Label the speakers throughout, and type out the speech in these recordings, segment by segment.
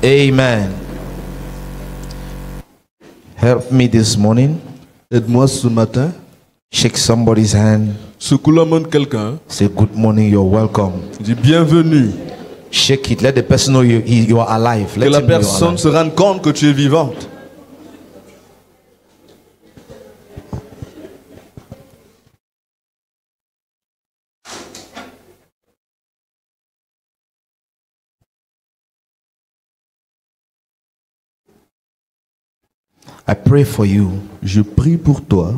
Speaker 1: Amen. Help me this morning.
Speaker 2: Aide-moi ce matin.
Speaker 1: Shake somebody's hand.
Speaker 2: Secoue la main de quelqu'un.
Speaker 1: Say good morning, you're welcome.
Speaker 2: Dis bienvenue.
Speaker 1: Shake it. Let the person know you are alive.
Speaker 2: Que la personne se rende compte que tu es vivante.
Speaker 1: I pray for you.
Speaker 2: Je prie pour toi.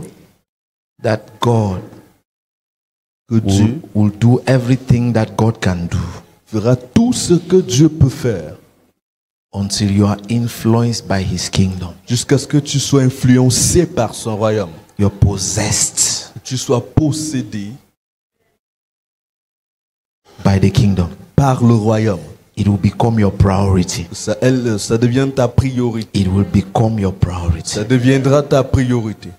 Speaker 1: That God
Speaker 2: que Dieu
Speaker 1: will do everything that God can do.
Speaker 2: Fera tout ce que Dieu peut faire.
Speaker 1: Until you are influenced by His kingdom.
Speaker 2: Jusqu'à ce que tu sois influencé par son royaume.
Speaker 1: You're possessed.
Speaker 2: Que tu sois possédé
Speaker 1: by the kingdom.
Speaker 2: Par le royaume.
Speaker 1: It will become your priority.
Speaker 2: Ça devient ta priorité.
Speaker 1: It will become your priority.
Speaker 2: Ça deviendra ta priorité.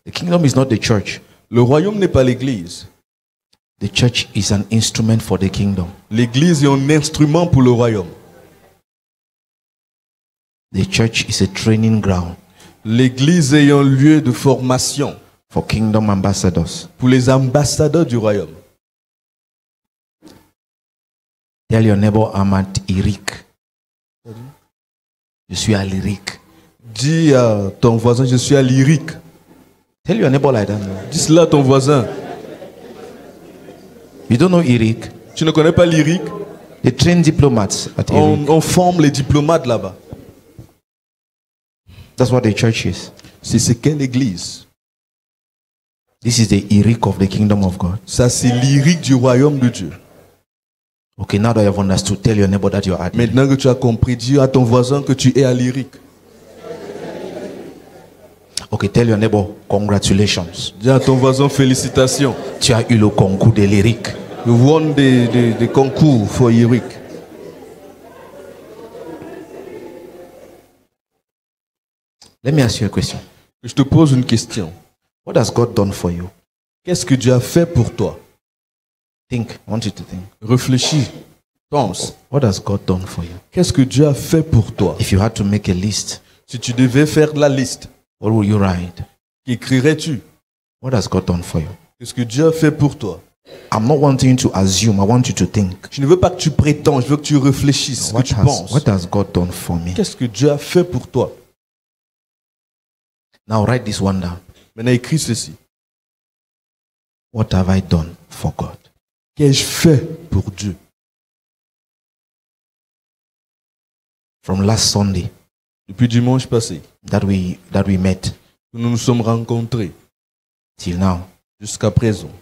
Speaker 1: The kingdom is not the church.
Speaker 2: Le royaume n'est pas l'église.
Speaker 1: The church is an instrument for the kingdom.
Speaker 2: L'église est un instrument pour le royaume.
Speaker 1: The church is a training ground.
Speaker 2: L'église est un lieu de formation.
Speaker 1: For kingdom ambassadors.
Speaker 2: Pour les ambassadeurs du royaume.
Speaker 1: Tell your neighbor, I'm at Eric. Je suis à lyrique.
Speaker 2: Dis à ton voisin, je suis à lyrique.
Speaker 1: Tell your neighbor like that.
Speaker 2: Dis cela à ton voisin.
Speaker 1: You don't know Eric?
Speaker 2: Tu ne connais pas lyrique?
Speaker 1: They train diplomats at Eric.
Speaker 2: On forme les diplomates là-bas.
Speaker 1: That's what the church is.
Speaker 2: C'est ce qu'est l'église.
Speaker 1: This is the Eric of the kingdom of God.
Speaker 2: Ça c'est lyrique du royaume de Dieu.
Speaker 1: Okay, now that you have understood, tell your neighbor that you are at lyrique.
Speaker 2: Maintenant que tu as compris, dis à ton voisin que tu es à lyrique.
Speaker 1: Okay, tell your neighbor, congratulations.
Speaker 2: Dis à ton voisin, félicitations.
Speaker 1: Tu as eu le concours de lyrique.
Speaker 2: You won des concours for lyrique.
Speaker 1: Let me ask you a question.
Speaker 2: Je te pose une question.
Speaker 1: What has God done for you?
Speaker 2: Qu'est-ce que Dieu a fait pour toi?
Speaker 1: Think. I want you to think.
Speaker 2: Réfléchis. Pense.
Speaker 1: What has God done for you?
Speaker 2: Qu'est-ce que Dieu a fait pour toi?
Speaker 1: If you had to make a list,
Speaker 2: si tu devais faire la liste,
Speaker 1: what would you write?
Speaker 2: Qu'écrirais-tu?
Speaker 1: What has God done for you?
Speaker 2: Qu'est-ce que Dieu a fait pour toi?
Speaker 1: I'm not wanting to assume. I want you to think.
Speaker 2: Je ne veux pas que tu prétends. Je veux que tu réfléchisses. Que tu penses.
Speaker 1: What has God done for me?
Speaker 2: Qu'est-ce que Dieu a fait pour toi?
Speaker 1: Now write this one down.
Speaker 2: Maintenant écris ceci.
Speaker 1: What have I done for God?
Speaker 2: Qu'ai-je fait pour Dieu?
Speaker 1: From last Sunday,
Speaker 2: depuis dimanche passé,
Speaker 1: that we met,
Speaker 2: nous nous sommes rencontrés,
Speaker 1: till now,
Speaker 2: jusqu'à présent,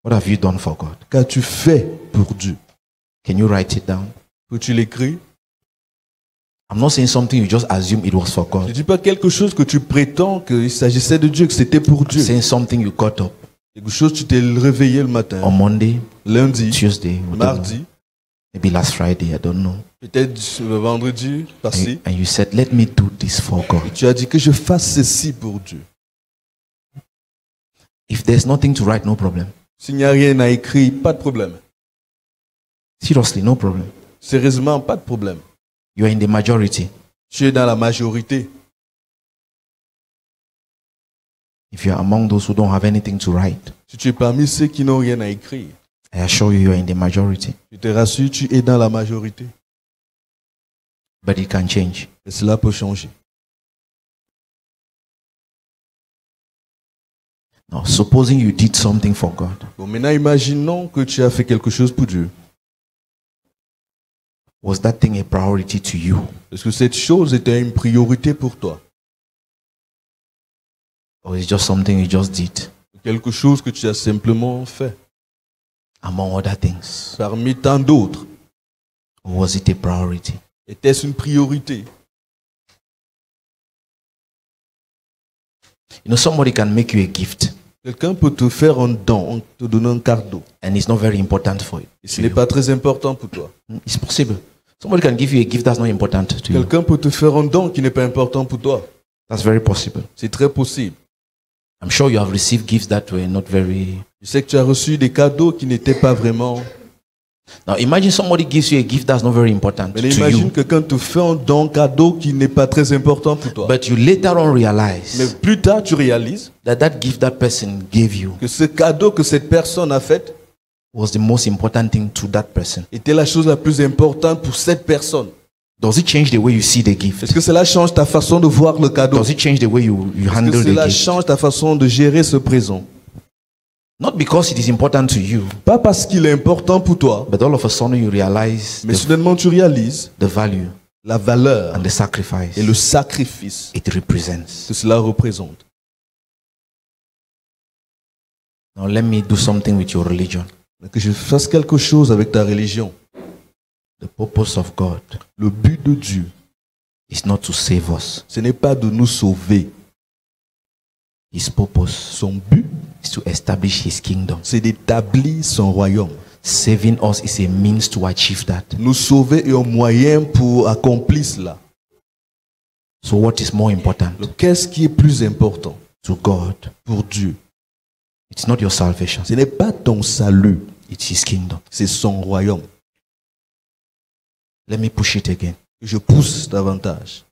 Speaker 1: what have you done for God?
Speaker 2: Qu'as-tu fait pour Dieu?
Speaker 1: Can you write it down?
Speaker 2: Peux-tu l'écrire?
Speaker 1: I'm not saying something you just assume it was for God.
Speaker 2: Je ne dis pas quelque chose que tu prétends qu'il s'agissait de Dieu, que c'était pour Dieu.
Speaker 1: I'm saying something you got up.
Speaker 2: Quelque chose tu t'es réveillé le matin.
Speaker 1: On Monday,
Speaker 2: lundi,
Speaker 1: Tuesday,
Speaker 2: mardi,
Speaker 1: maybe last Friday, I don't know.
Speaker 2: Peut-être le vendredi passé.
Speaker 1: And you said, let me do this for God.
Speaker 2: Et tu as dit que je fasse ceci pour Dieu.
Speaker 1: If there's nothing to write, no problem.
Speaker 2: S'il n'y a rien à écrire, pas de problème.
Speaker 1: Seriously, no problem.
Speaker 2: Sérieusement, pas de problème.
Speaker 1: You are in the majority.
Speaker 2: Tu es dans la majorité.
Speaker 1: If you are among those who don't have anything to write,
Speaker 2: si tu es parmi ceux qui n'ont rien à écrire,
Speaker 1: I assure you, you are in the majority.
Speaker 2: Je te rassure, tu es dans la majorité.
Speaker 1: But it can change.
Speaker 2: Et cela peut changer.
Speaker 1: Now, supposing you did something for God.
Speaker 2: Bon, maintenant, imaginons que tu as fait quelque chose pour Dieu.
Speaker 1: Was that thing a priority to you?
Speaker 2: Est-ce que cette chose était une priorité pour toi?
Speaker 1: Or is it just something you just did?
Speaker 2: Quelque chose que tu as simplement fait.
Speaker 1: Among other things.
Speaker 2: Parmi tant d'autres.
Speaker 1: Or was it a priority?
Speaker 2: Était-ce une priorité?
Speaker 1: You know, somebody can make you a gift.
Speaker 2: Quelqu'un peut te faire un don, te donner un cadeau.
Speaker 1: And it's not very important for you.
Speaker 2: Et ce n'est pas très important pour toi.
Speaker 1: It's possible. Somebody can give you a gift that's not important to you.
Speaker 2: Quelqu'un peut te faire un don qui n'est pas important pour toi.
Speaker 1: That's very possible.
Speaker 2: C'est très possible.
Speaker 1: I'm sure you have received gifts that were not very...
Speaker 2: Je sais que tu as reçu des cadeaux qui n'étaient pas vraiment
Speaker 1: Now imagine somebody gives you a gift that's not very important
Speaker 2: Mais
Speaker 1: to
Speaker 2: imagine
Speaker 1: you,
Speaker 2: que quelqu'un te fait un don cadeau qui n'est pas très important pour toi.
Speaker 1: but you later on
Speaker 2: Mais
Speaker 1: realize
Speaker 2: plus tard, tu réalises
Speaker 1: that gift that person gave you
Speaker 2: que ce cadeau que cette personne a fait
Speaker 1: was the most important thing to that person.
Speaker 2: était la chose la plus importante pour cette personne.
Speaker 1: Does it change the way you see the gift?
Speaker 2: Est-ce que cela change ta façon de voir le cadeau?
Speaker 1: Does it change the way you
Speaker 2: Est-ce que
Speaker 1: handle the
Speaker 2: cela
Speaker 1: gift?
Speaker 2: change ta façon de gérer ce présent?
Speaker 1: Not because it is important to you,
Speaker 2: Pas parce qu'il est important pour toi,
Speaker 1: but all of a sudden you realize
Speaker 2: mais soudainement tu réalises
Speaker 1: the value
Speaker 2: la valeur
Speaker 1: and the sacrifice
Speaker 2: et le sacrifice
Speaker 1: it represents.
Speaker 2: que cela représente.
Speaker 1: Now let me do something with your religion.
Speaker 2: Que je fasse quelque chose avec ta religion.
Speaker 1: The purpose of God
Speaker 2: Le but de Dieu,
Speaker 1: is not to save us.
Speaker 2: ce n'est pas de nous sauver.
Speaker 1: His purpose
Speaker 2: Son but,
Speaker 1: is to establish His kingdom.
Speaker 2: c'est d'établir son royaume.
Speaker 1: Saving us is a means to achieve that.
Speaker 2: Nous sauver est un moyen pour accomplir cela.
Speaker 1: So what is more important
Speaker 2: Donc, qu'est-ce qui est plus important
Speaker 1: to God?
Speaker 2: pour Dieu?
Speaker 1: It's not your salvation.
Speaker 2: Ce n'est pas ton salut,
Speaker 1: It's His kingdom.
Speaker 2: c'est son royaume.
Speaker 1: Let me push it again.
Speaker 2: Je pousse davantage.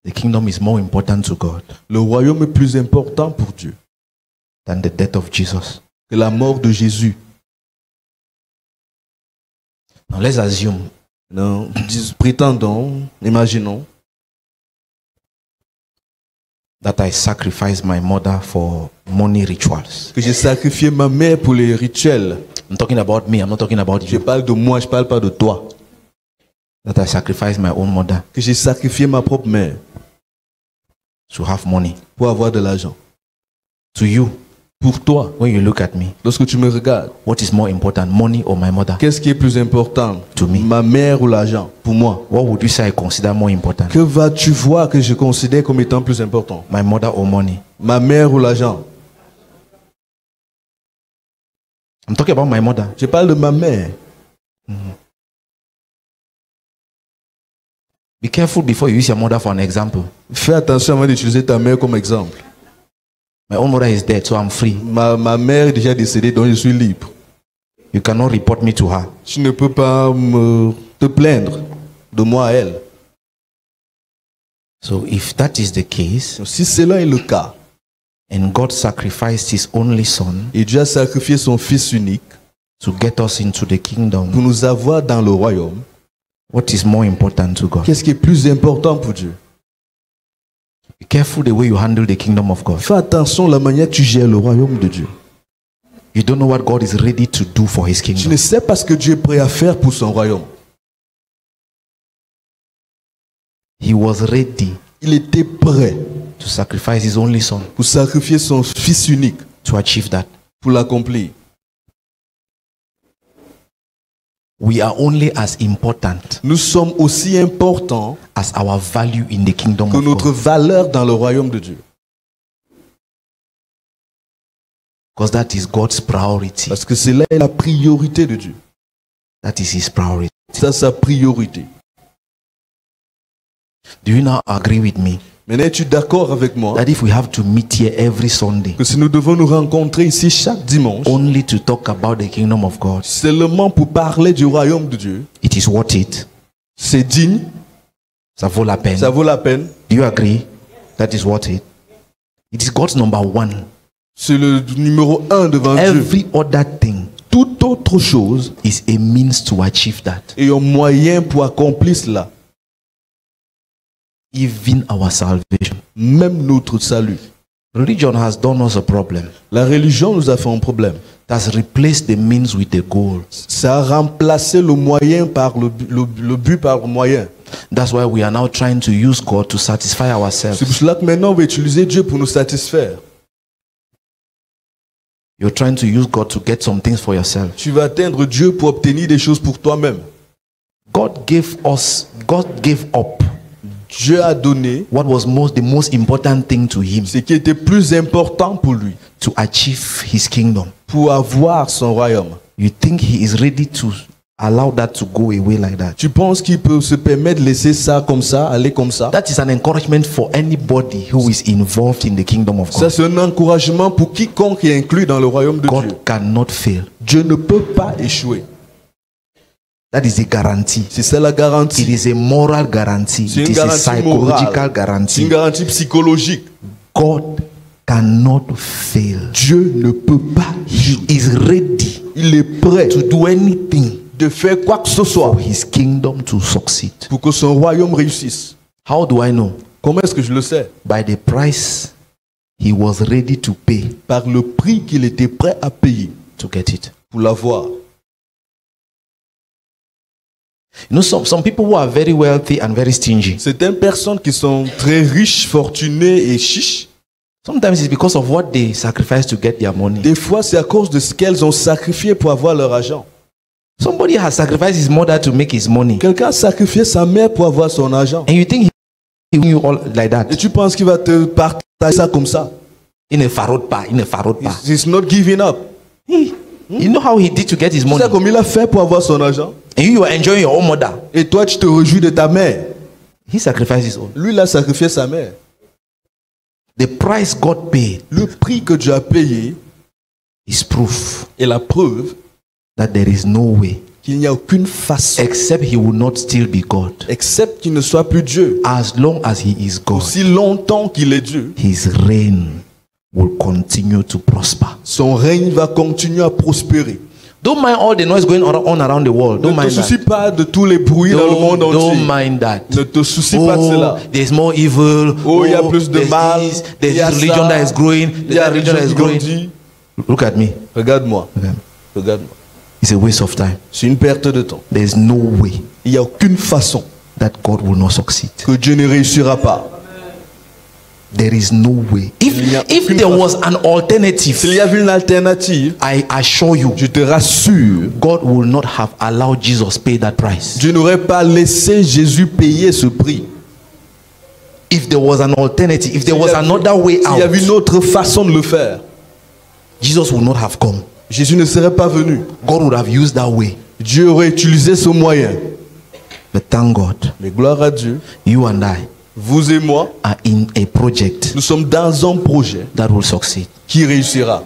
Speaker 1: The kingdom is more important to God
Speaker 2: Le royaume est plus important pour Dieu
Speaker 1: than the death of Jesus.
Speaker 2: que la mort de Jésus.
Speaker 1: Now let's assume
Speaker 2: Non, prétendons, imaginons
Speaker 1: that I sacrificed my mother for money rituals.
Speaker 2: que j'ai sacrifié ma mère pour les rituels.
Speaker 1: I'm talking about me, I'm not talking about
Speaker 2: Je
Speaker 1: you.
Speaker 2: parle de moi, je parle pas de toi.
Speaker 1: That I sacrificed my own mother
Speaker 2: Que j'ai sacrifié ma propre mère
Speaker 1: to have money.
Speaker 2: pour avoir de l'argent.
Speaker 1: To you,
Speaker 2: Pour toi,
Speaker 1: when you look at me,
Speaker 2: lorsque tu me regardes,
Speaker 1: what is more important, money or my mother?
Speaker 2: qu'est-ce qui est plus important?
Speaker 1: To me.
Speaker 2: Ma mère ou l'argent? Pour moi.
Speaker 1: What would you say I consider more important?
Speaker 2: Que vas-tu voir que je considère comme étant plus important?
Speaker 1: My mother or money?
Speaker 2: Ma mère ou l'argent?
Speaker 1: I'm talking about my mother.
Speaker 2: Je parle de ma mère.
Speaker 1: Be careful before you use your mother for an example.
Speaker 2: Fais attention avant d'utiliser ta mère comme exemple.
Speaker 1: My own mother is dead, so I'm free.
Speaker 2: Ma mère est déjà décédée, donc je suis libre.
Speaker 1: You cannot report me to her.
Speaker 2: Tu ne peux pas te plaindre de moi à elle.
Speaker 1: So if that is the case,
Speaker 2: Donc, si cela est le cas,
Speaker 1: and God sacrificed His only Son
Speaker 2: et Dieu a sacrifié son Fils unique
Speaker 1: to get us into the kingdom,
Speaker 2: pour nous avoir dans le royaume,
Speaker 1: what is more important to God?
Speaker 2: qu'est-ce qui est plus important pour Dieu?
Speaker 1: Be careful the way you handle the kingdom of God.
Speaker 2: Fais attention à la manière que tu gères le royaume de Dieu.
Speaker 1: You don't know what God is ready to do for His
Speaker 2: Tu
Speaker 1: kingdom.
Speaker 2: ne sais pas ce que Dieu est prêt à faire pour son royaume.
Speaker 1: He was ready
Speaker 2: Il était prêt
Speaker 1: to sacrifice His only Son
Speaker 2: pour sacrifier son Fils unique
Speaker 1: to achieve that.
Speaker 2: pour l'accomplir.
Speaker 1: We are only as important
Speaker 2: Nous sommes aussi importants
Speaker 1: as our value in the kingdom
Speaker 2: que
Speaker 1: of
Speaker 2: notre
Speaker 1: God.
Speaker 2: valeur dans le royaume de Dieu.
Speaker 1: Because that is God's priority.
Speaker 2: Parce que c'est là la priorité de Dieu.
Speaker 1: That is His priority.
Speaker 2: C'est sa priorité.
Speaker 1: Do you now agree with me
Speaker 2: Maintenant, es-tu d'accord avec moi
Speaker 1: that if we have to meet here every Sunday
Speaker 2: que si nous devons nous rencontrer ici chaque dimanche,
Speaker 1: only to talk about the kingdom of God,
Speaker 2: seulement pour parler du royaume de Dieu,
Speaker 1: it is worth it?
Speaker 2: c'est digne,
Speaker 1: Ça vaut la peine.
Speaker 2: ça vaut la peine.
Speaker 1: Do you agree? That is worth it. It is God's number one.
Speaker 2: C'est le numéro 1 devant Dieu.
Speaker 1: Every other thing
Speaker 2: Toute autre chose
Speaker 1: is a means to achieve that.
Speaker 2: est un moyen pour accomplir cela.
Speaker 1: Even our salvation.
Speaker 2: Même notre salut.
Speaker 1: Religion has done us a problem.
Speaker 2: La religion nous a fait un problème.
Speaker 1: It has replaced the means with the goal.
Speaker 2: Ça a remplacé le moyen par le but par le moyen.
Speaker 1: That's why we are now trying to use God to satisfy ourselves.
Speaker 2: C'est pour cela que maintenant on va utiliser Dieu pour nous satisfaire.
Speaker 1: You're trying to use God to get some things for yourself.
Speaker 2: Tu vas atteindre Dieu pour obtenir des choses pour toi-même.
Speaker 1: God gave up
Speaker 2: Dieu a donné
Speaker 1: what was the most important thing to Him
Speaker 2: ce qui était plus important pour lui,
Speaker 1: to achieve His kingdom.
Speaker 2: pour avoir son royaume.
Speaker 1: You think He is ready to allow that to go away like that?
Speaker 2: Tu penses qu'il peut se permettre de laisser ça comme ça, aller comme ça?
Speaker 1: That is an encouragement for anybody who is involved in the kingdom of
Speaker 2: Ça,
Speaker 1: God.
Speaker 2: c'est un encouragement pour quiconque est inclus dans le royaume de Dieu.
Speaker 1: God cannot fail.
Speaker 2: Dieu ne peut pas échouer.
Speaker 1: That is a guarantee.
Speaker 2: C'est ça la
Speaker 1: It
Speaker 2: garantie.
Speaker 1: is a moral guarantee.
Speaker 2: C'est
Speaker 1: It
Speaker 2: une
Speaker 1: is a
Speaker 2: garantie
Speaker 1: psychological
Speaker 2: morale. C'est une
Speaker 1: guarantee.
Speaker 2: garantie psychologique.
Speaker 1: God cannot fail.
Speaker 2: Dieu ne peut pas.
Speaker 1: He is ready
Speaker 2: Il est prêt
Speaker 1: to do anything
Speaker 2: de faire quoi que ce soit
Speaker 1: for his kingdom to succeed.
Speaker 2: pour que son royaume réussisse.
Speaker 1: How do I know?
Speaker 2: Comment est-ce que je le sais?
Speaker 1: By the price he was ready to pay
Speaker 2: Par le prix qu'il était prêt à payer
Speaker 1: to get it.
Speaker 2: pour l'avoir.
Speaker 1: You know, some people who are very wealthy and very stingy,
Speaker 2: Certaines personnes qui sont très riches, fortunées et chiches,
Speaker 1: sometimes it's because of what they sacrifice to get their money.
Speaker 2: des fois c'est à cause de ce qu'elles ont sacrifié pour avoir leur argent.
Speaker 1: Somebody has sacrificed his mother to make his money.
Speaker 2: Quelqu'un a sacrifié sa mère pour avoir son argent.
Speaker 1: And you think he will you all like that?
Speaker 2: Et tu penses qu'il va te partager ça comme ça?
Speaker 1: In a farod pa, in a farod pa.
Speaker 2: He's not giving up.
Speaker 1: You know how he did to get his
Speaker 2: Tu
Speaker 1: money?
Speaker 2: sais comme il a fait pour avoir son argent?
Speaker 1: And you are enjoying your own mother.
Speaker 2: Et toi tu te réjouis de ta mère.
Speaker 1: He sacrificed his own.
Speaker 2: Lui il a sacrifié sa mère.
Speaker 1: The price God paid
Speaker 2: Le prix que Dieu a payé
Speaker 1: is proof
Speaker 2: est la preuve
Speaker 1: that there is no way,
Speaker 2: qu'il n'y a aucune façon,
Speaker 1: except he will not still be God.
Speaker 2: except qu'il ne soit plus Dieu.
Speaker 1: As long as he is God,
Speaker 2: Aussi longtemps qu'il est Dieu,
Speaker 1: his reign will continue to prosper.
Speaker 2: son règne va continuer à prospérer.
Speaker 1: Don't mind all the noise going on around the world. Don't
Speaker 2: Ne te
Speaker 1: mind
Speaker 2: soucie
Speaker 1: that.
Speaker 2: pas de tous les bruits dans le monde
Speaker 1: Don't
Speaker 2: entier.
Speaker 1: mind that.
Speaker 2: Ne te soucie pas de cela.
Speaker 1: There's more evil.
Speaker 2: Oh, il y a plus de
Speaker 1: there's
Speaker 2: mal.
Speaker 1: this,
Speaker 2: Il
Speaker 1: there's
Speaker 2: y a
Speaker 1: this religion
Speaker 2: ça.
Speaker 1: that is growing.
Speaker 2: Il y a
Speaker 1: There's that religion that is
Speaker 2: qui
Speaker 1: growing.
Speaker 2: grandit.
Speaker 1: Look at me.
Speaker 2: Regarde-moi.
Speaker 1: Okay.
Speaker 2: Regarde-moi.
Speaker 1: It's a waste of time.
Speaker 2: C'est une perte de temps.
Speaker 1: There's no way
Speaker 2: Il n'y a aucune façon
Speaker 1: that God will not succeed.
Speaker 2: que Dieu ne réussira pas.
Speaker 1: There is no way.
Speaker 2: Il n'y a
Speaker 1: If
Speaker 2: aucune
Speaker 1: there
Speaker 2: façon.
Speaker 1: was an alternative,
Speaker 2: S'il y avait une alternative,
Speaker 1: I assure you,
Speaker 2: je te rassure,
Speaker 1: God will not have allowed Jesus pay that price.
Speaker 2: Dieu n'aurait pas laissé Jésus payer ce prix.
Speaker 1: If there was an alternative, if there was
Speaker 2: S'il y avait-
Speaker 1: another way
Speaker 2: s'il y avait une
Speaker 1: out,
Speaker 2: autre façon de le faire,
Speaker 1: Jesus would not have come.
Speaker 2: Jésus ne serait pas venu.
Speaker 1: God would have used that way.
Speaker 2: Dieu aurait utilisé ce moyen.
Speaker 1: But thank God,
Speaker 2: Mais gloire à Dieu,
Speaker 1: you and I
Speaker 2: vous et moi,
Speaker 1: are in a project
Speaker 2: nous sommes dans un projet
Speaker 1: that will succeed.
Speaker 2: qui réussira.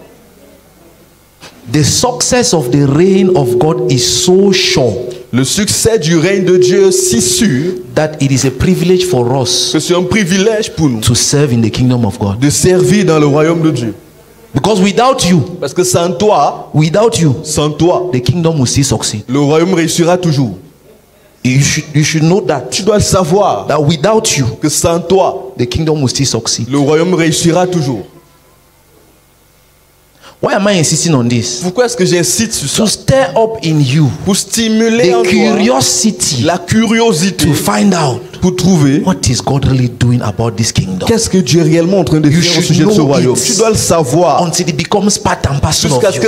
Speaker 1: The success of the reign of God is so sure
Speaker 2: Le succès du règne de Dieu est si sûr
Speaker 1: that it is a privilege for us
Speaker 2: que c'est un privilège pour nous
Speaker 1: to serve in the kingdom of God.
Speaker 2: de servir dans le royaume de Dieu.
Speaker 1: Because without you,
Speaker 2: Parce que sans toi,
Speaker 1: the kingdom will still succeed.
Speaker 2: le royaume réussira toujours.
Speaker 1: You should know that.
Speaker 2: Tu dois le savoir
Speaker 1: That without you,
Speaker 2: que sans toi,
Speaker 1: the kingdom will still succeed.
Speaker 2: le royaume réussira toujours.
Speaker 1: Why am I insisting on this?
Speaker 2: Pourquoi est-ce que j'incite sur
Speaker 1: To
Speaker 2: ça?
Speaker 1: stir up in you
Speaker 2: Pour stimuler en
Speaker 1: the
Speaker 2: toi
Speaker 1: curiosity
Speaker 2: la curiosité
Speaker 1: to find out
Speaker 2: pour trouver
Speaker 1: what is God really doing about this kingdom.
Speaker 2: qu'est-ce que Dieu est réellement en train de
Speaker 1: You
Speaker 2: faire au
Speaker 1: should
Speaker 2: sujet de ce
Speaker 1: know
Speaker 2: royaume.
Speaker 1: it.
Speaker 2: Tu dois le savoir
Speaker 1: Until it becomes part and parcel
Speaker 2: jusqu'à
Speaker 1: of
Speaker 2: ce
Speaker 1: you.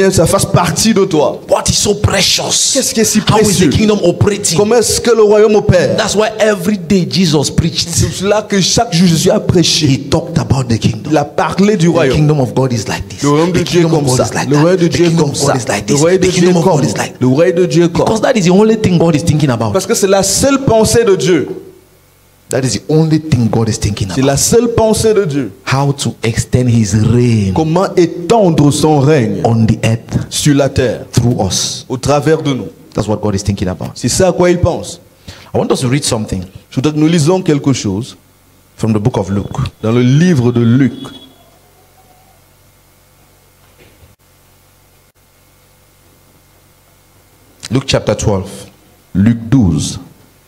Speaker 2: que ça fasse partie de toi.
Speaker 1: What is so precious?
Speaker 2: Qu'est-ce qui est si
Speaker 1: How is
Speaker 2: précieux?
Speaker 1: the kingdom operating?
Speaker 2: Comment est-ce que le royaume opère?
Speaker 1: That's why every day Jesus preached.
Speaker 2: C'est pour cela que chaque jour Jésus a prêché.
Speaker 1: He talked about the kingdom.
Speaker 2: Il a parlé du
Speaker 1: The
Speaker 2: royaume.
Speaker 1: kingdom of God is like this.
Speaker 2: Le royaume de
Speaker 1: The
Speaker 2: Dieu est
Speaker 1: kingdom of
Speaker 2: comme
Speaker 1: God
Speaker 2: ça.
Speaker 1: is like
Speaker 2: Le royaume de
Speaker 1: that. The
Speaker 2: Dieu est
Speaker 1: kingdom
Speaker 2: comme
Speaker 1: of
Speaker 2: ça.
Speaker 1: God is like
Speaker 2: Le
Speaker 1: this.
Speaker 2: royaume
Speaker 1: The
Speaker 2: de Dieu
Speaker 1: kingdom
Speaker 2: est
Speaker 1: of God
Speaker 2: comme
Speaker 1: is like.
Speaker 2: le royaume de Dieu est comme.
Speaker 1: Because that is the only thing God is thinking about.
Speaker 2: Parce que c'est la seule pensée de Dieu.
Speaker 1: That is the only thing God is thinking
Speaker 2: C'est
Speaker 1: about.
Speaker 2: la seule pensée de Dieu.
Speaker 1: How to extend His reign
Speaker 2: Comment étendre son règne
Speaker 1: on the earth
Speaker 2: sur la terre,
Speaker 1: through us.
Speaker 2: au travers de nous.
Speaker 1: That's what God is thinking about.
Speaker 2: C'est ça à quoi il pense.
Speaker 1: I want us to read something
Speaker 2: Je voudrais que nous lisons quelque chose
Speaker 1: from the book of Luke.
Speaker 2: dans le livre de Luc.
Speaker 1: Luke chapter 12,
Speaker 2: Luc 12.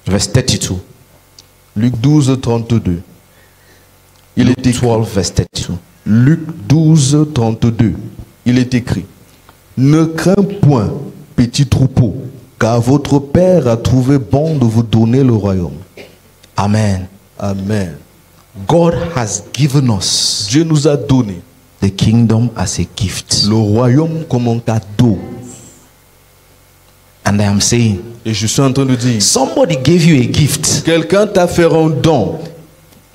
Speaker 1: verse 32.
Speaker 2: Luc 12, 32. Il
Speaker 1: Luke
Speaker 2: est écrit.
Speaker 1: 12, verse 32.
Speaker 2: Luc 12, 32. Il est écrit. Ne crains point, petit troupeau, car votre Père a trouvé bon de vous donner le royaume.
Speaker 1: Amen.
Speaker 2: Amen.
Speaker 1: God has given us
Speaker 2: Dieu nous a donné
Speaker 1: the kingdom as a gift.
Speaker 2: le royaume comme un cadeau.
Speaker 1: And I am saying,
Speaker 2: Et je suis en train de dire,
Speaker 1: somebody gave you a gift.
Speaker 2: quelqu'un t'a fait un don,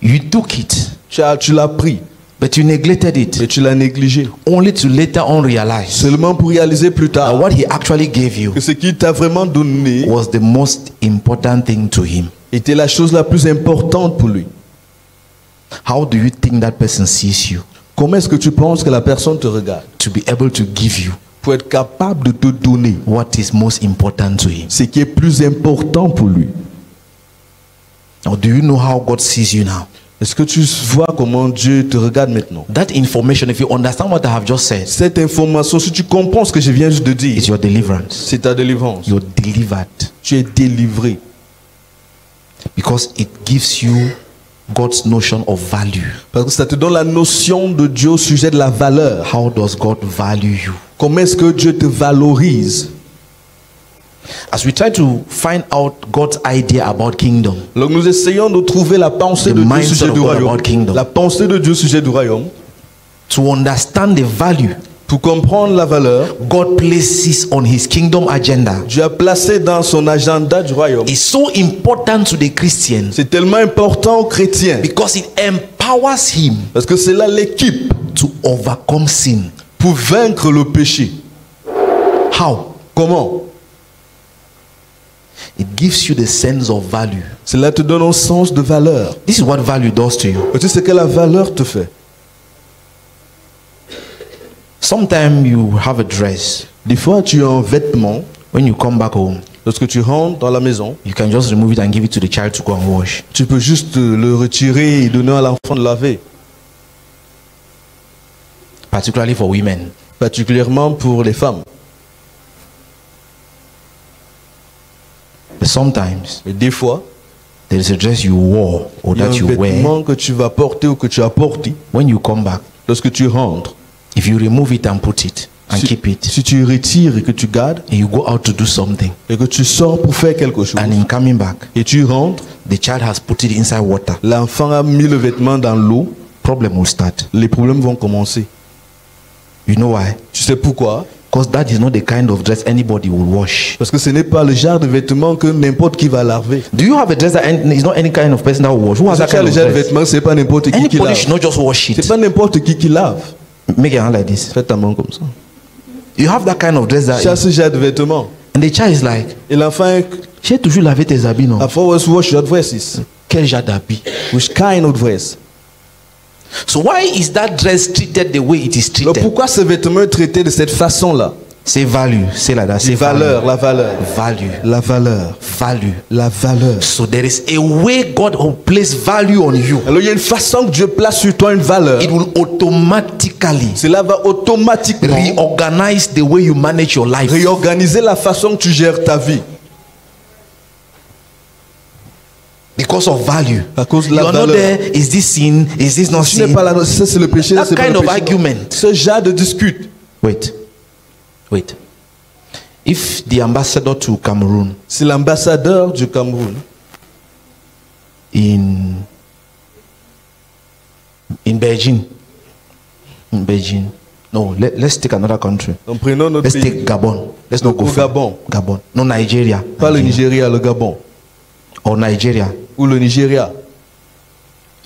Speaker 1: You took it,
Speaker 2: tu l'as pris,
Speaker 1: but you neglected it,
Speaker 2: mais tu l'as négligé.
Speaker 1: only to later on realize
Speaker 2: Seulement pour réaliser plus
Speaker 1: that
Speaker 2: tard
Speaker 1: what he actually gave you
Speaker 2: que ce qu'il t'a vraiment donné
Speaker 1: was the most important thing to him.
Speaker 2: était la chose la plus importante pour lui.
Speaker 1: How do you think that person sees you?
Speaker 2: Comment est-ce que tu penses que la personne te regarde?
Speaker 1: To be able to give you
Speaker 2: Pour faut être capable de te donner
Speaker 1: what is most important to him.
Speaker 2: ce qui est plus important pour lui.
Speaker 1: Now, do you know how God sees you now?
Speaker 2: Est-ce que tu vois comment Dieu te regarde maintenant?
Speaker 1: That information, if you understand what I have just said,
Speaker 2: Cette information, si tu comprends ce que je viens juste de dire,
Speaker 1: is your deliverance.
Speaker 2: c'est ta délivrance.
Speaker 1: You're delivered
Speaker 2: Tu es délivré
Speaker 1: because it gives you God's notion of value.
Speaker 2: parce que ça te donne la notion de Dieu au sujet de la valeur.
Speaker 1: How does God value you?
Speaker 2: Comment est-ce que Dieu te valorise?
Speaker 1: As we try to find out God's idea about kingdom,
Speaker 2: Donc nous essayons de trouver la pensée
Speaker 1: The
Speaker 2: de Dieu au
Speaker 1: mindset
Speaker 2: sujet
Speaker 1: of
Speaker 2: du
Speaker 1: God
Speaker 2: royaume.
Speaker 1: about kingdom.
Speaker 2: La pensée de Dieu au sujet du royaume.
Speaker 1: to understand the value
Speaker 2: Pour comprendre la valeur,
Speaker 1: God places on his kingdom agenda,
Speaker 2: Dieu a placé dans son agenda du royaume.
Speaker 1: is so important to the Christian
Speaker 2: C'est tellement important aux chrétiens
Speaker 1: because it empowers him
Speaker 2: parce que c'est là l'équipe
Speaker 1: to overcome sin.
Speaker 2: pour vaincre le péché.
Speaker 1: How?
Speaker 2: Comment?
Speaker 1: It gives you the sense of value.
Speaker 2: Cela te donne un sens de valeur.
Speaker 1: This is what value does to you.
Speaker 2: Tu sais ce que la valeur te fait?
Speaker 1: Sometimes you have a dress.
Speaker 2: Des fois, tu as un vêtement.
Speaker 1: When you come back home,
Speaker 2: Lorsque tu rentres dans la maison,
Speaker 1: you can just remove it and give it to the child to go and wash.
Speaker 2: tu peux juste le retirer et donner à l'enfant de laver.
Speaker 1: Particularly for women.
Speaker 2: Particulièrement pour les femmes.
Speaker 1: But sometimes
Speaker 2: Et des fois,
Speaker 1: there is a dress you wore or
Speaker 2: il y a
Speaker 1: that
Speaker 2: un
Speaker 1: you wear.
Speaker 2: vêtement que tu vas porter ou que tu as porté.
Speaker 1: When you come back,
Speaker 2: Lorsque tu rentres,
Speaker 1: if you remove it and put it and keep it,
Speaker 2: si tu retires et que tu gardes
Speaker 1: and you go out to do something,
Speaker 2: et que tu sors pour faire quelque chose
Speaker 1: and in coming back,
Speaker 2: et tu rentres,
Speaker 1: the child has put it inside water,
Speaker 2: l'enfant a mis le vêtement dans l'eau,
Speaker 1: problem will start.
Speaker 2: les problèmes vont commencer.
Speaker 1: You know why?
Speaker 2: Tu sais pourquoi?
Speaker 1: Because that is not the kind of dress anybody will wash.
Speaker 2: Parce que ce n'est pas le genre de vêtement que n'importe qui va laver.
Speaker 1: Do you have a dress that is not any kind of person that will wash? Who has that
Speaker 2: Parce que
Speaker 1: kind
Speaker 2: le
Speaker 1: of
Speaker 2: genre de
Speaker 1: dress?
Speaker 2: vêtement, c'est pas n'importe qui
Speaker 1: Anybody
Speaker 2: lave.
Speaker 1: should not just wash
Speaker 2: C'est
Speaker 1: it.
Speaker 2: pas n'importe qui lave.
Speaker 1: Make your hand like this.
Speaker 2: Fais ta main comme ça.
Speaker 1: You have that kind of dress
Speaker 2: Tu as
Speaker 1: that,
Speaker 2: ce genre de vêtement.
Speaker 1: and the child is like,
Speaker 2: Et l'enfant,
Speaker 1: j'ai toujours lavé tes habits, non?
Speaker 2: after wash your dresses.
Speaker 1: Quel genre d'habit?
Speaker 2: Which kind of dress?
Speaker 1: So why is that dress treated the way it is
Speaker 2: Alors
Speaker 1: treated?
Speaker 2: pourquoi ce vêtement est traité de cette façon-là?
Speaker 1: Say value. Say like that. Say
Speaker 2: C'est valeur, la valeur.
Speaker 1: Value.
Speaker 2: La valeur.
Speaker 1: Value.
Speaker 2: La valeur.
Speaker 1: So there is a way God will place value on you.
Speaker 2: Alors il y a une façon que Dieu place sur toi une valeur.
Speaker 1: It will automatically
Speaker 2: Cela va automatiquement
Speaker 1: reorganize the way you manage your life.
Speaker 2: réorganiser la façon que tu gères ta vie.
Speaker 1: Because of value.
Speaker 2: À cause de
Speaker 1: You
Speaker 2: la
Speaker 1: are not
Speaker 2: valeur.
Speaker 1: there. Is this sin? Is this not
Speaker 2: Tu n'es
Speaker 1: sin?
Speaker 2: pas là, ça c'est le péché, ça
Speaker 1: That
Speaker 2: c'est pas
Speaker 1: kind
Speaker 2: le
Speaker 1: of
Speaker 2: péché.
Speaker 1: argument.
Speaker 2: Ce genre de dispute.
Speaker 1: Wait. Wait. If the ambassador to Cameroon
Speaker 2: C'est l'ambassadeur du Cameroun
Speaker 1: in Beijing. In Beijing. No, let's take another country.
Speaker 2: Donc prenons notre
Speaker 1: Let's
Speaker 2: pays.
Speaker 1: take Gabon. Let's not go
Speaker 2: Au
Speaker 1: far.
Speaker 2: Gabon.
Speaker 1: Gabon. No, Nigeria.
Speaker 2: Pas le Nigeria, le Gabon.
Speaker 1: Or Nigeria.
Speaker 2: Ou le Nigeria.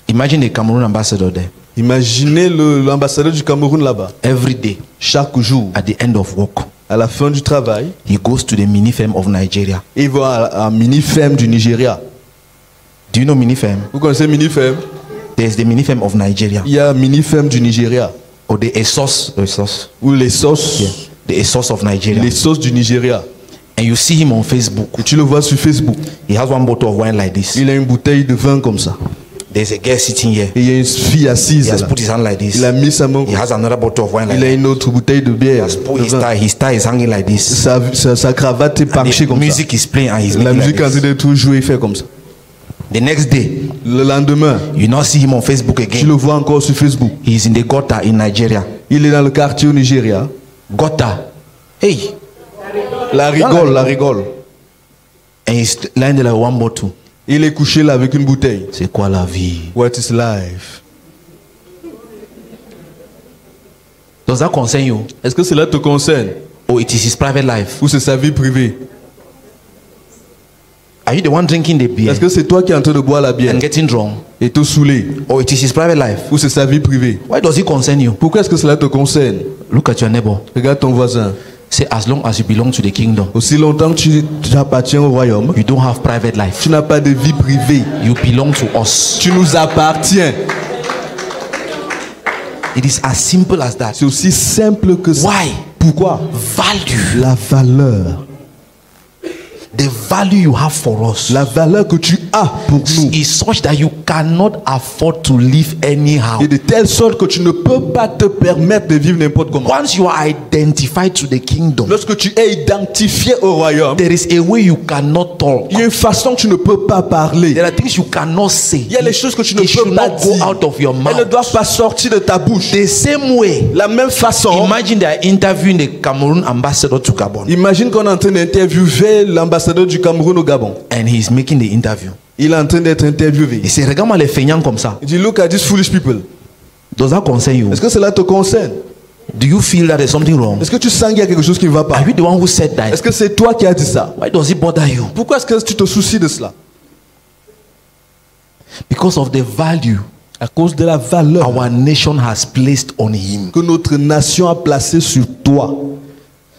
Speaker 1: Imagine the Cameroon ambassador there.
Speaker 2: Imaginez l'ambassadeur du Cameroun là-bas.
Speaker 1: Every day,
Speaker 2: Chaque jour,
Speaker 1: at the end of work,
Speaker 2: à la fin du travail,
Speaker 1: he goes to the mini-firm of Nigeria.
Speaker 2: il va à mini-ferme du Nigeria.
Speaker 1: Do you know mini-firm?
Speaker 2: Vous connaissez mini-ferme?
Speaker 1: There's the mini-firm of Nigeria.
Speaker 2: Il y a mini-ferme du Nigeria.
Speaker 1: Or the ASOS.
Speaker 2: Ou les sauces.
Speaker 1: Yeah. The ASOS of Nigeria.
Speaker 2: Les sauces du Nigeria.
Speaker 1: And you see him on Facebook.
Speaker 2: Et tu le vois sur Facebook.
Speaker 1: He has one bottle of wine like this.
Speaker 2: Il a une bouteille de vin comme ça.
Speaker 1: There's a girl sitting here.
Speaker 2: Et il y a une fille
Speaker 1: He
Speaker 2: assise
Speaker 1: has
Speaker 2: là.
Speaker 1: put his hand like this.
Speaker 2: Il a mis sa main.
Speaker 1: He has another bottle of wine like
Speaker 2: Il a
Speaker 1: that.
Speaker 2: une autre bouteille de bière.
Speaker 1: Pull
Speaker 2: de
Speaker 1: his
Speaker 2: vin.
Speaker 1: tie. His tie is hanging like this.
Speaker 2: Sa cravate est
Speaker 1: And
Speaker 2: penchée
Speaker 1: the
Speaker 2: comme ça.
Speaker 1: music is playing and he's
Speaker 2: La
Speaker 1: making
Speaker 2: musique
Speaker 1: like
Speaker 2: en train
Speaker 1: this.
Speaker 2: de tout jouer, il fait comme ça.
Speaker 1: The next day,
Speaker 2: Le lendemain,
Speaker 1: you not see him on Facebook
Speaker 2: tu
Speaker 1: again.
Speaker 2: le vois encore sur Facebook.
Speaker 1: He's in the gutter in Nigeria.
Speaker 2: Il est dans le quartier au Nigeria.
Speaker 1: Gutter. Hey.
Speaker 2: La rigole.
Speaker 1: And he's lying there like one bottle.
Speaker 2: Il est couché là avec une bouteille.
Speaker 1: C'est quoi la vie?
Speaker 2: What is life?
Speaker 1: Does that concern you?
Speaker 2: Est-ce que cela te concerne?
Speaker 1: Or it is his private life?
Speaker 2: Ou c'est sa vie privée?
Speaker 1: Are you the one drinking the beer
Speaker 2: Est-ce que c'est toi qui es en train de boire la bière
Speaker 1: and getting drunk?
Speaker 2: et te saouler?
Speaker 1: Or it is his private life?
Speaker 2: Ou c'est sa vie privée?
Speaker 1: Why does it concern you?
Speaker 2: Pourquoi est-ce que cela te concerne?
Speaker 1: Look at your neighbor.
Speaker 2: Regarde ton voisin.
Speaker 1: Say, as long as you belong to the kingdom,
Speaker 2: Aussi longtemps que tu appartiens au royaume,
Speaker 1: you don't have private life.
Speaker 2: tu n'as pas de vie privée.
Speaker 1: You belong to us.
Speaker 2: Tu nous appartiens.
Speaker 1: It is as simple as that.
Speaker 2: C'est aussi simple que ça.
Speaker 1: Why?
Speaker 2: Pourquoi?
Speaker 1: Value.
Speaker 2: La valeur.
Speaker 1: The value you have for us
Speaker 2: La valeur que tu as pour nous
Speaker 1: is such that you cannot afford to live anyhow.
Speaker 2: est de telle sorte que tu ne peux pas te permettre de vivre n'importe comment.
Speaker 1: Once you are identified to the kingdom,
Speaker 2: Lorsque tu es identifié au royaume,
Speaker 1: there is a way you cannot talk.
Speaker 2: il y a une façon que tu ne peux pas parler.
Speaker 1: There are things you cannot say.
Speaker 2: Il y a les choses que tu ne
Speaker 1: It should
Speaker 2: peux pas
Speaker 1: not go
Speaker 2: dire.
Speaker 1: out of your
Speaker 2: Elles ne
Speaker 1: mouth.
Speaker 2: doivent pas sortir de ta bouche.
Speaker 1: The same way,
Speaker 2: La même façon,
Speaker 1: imagine they are interviewing the Cameroon ambassador to Gabon,
Speaker 2: imagine qu'on est en train d'interviewer l'ambassadeur du Cameroun au Gabon.
Speaker 1: and he is making the interview.
Speaker 2: Il est en train d'être interviewé.
Speaker 1: Il dit, regarde-moi les feignants comme ça.
Speaker 2: Il dit, look at these foolish people.
Speaker 1: Does that concern you?
Speaker 2: Est-ce que cela te concerne?
Speaker 1: Do you feel that there's something wrong?
Speaker 2: Est-ce que tu sens qu'il y a quelque chose qui ne va pas?
Speaker 1: Are you the one who said that?
Speaker 2: Est-ce que c'est toi qui as dit ça?
Speaker 1: Why does it bother you?
Speaker 2: Pourquoi est-ce que tu te soucies de cela?
Speaker 1: Because of the value
Speaker 2: À cause de la valeur
Speaker 1: our nation has placed on him.
Speaker 2: que notre nation a placée sur toi.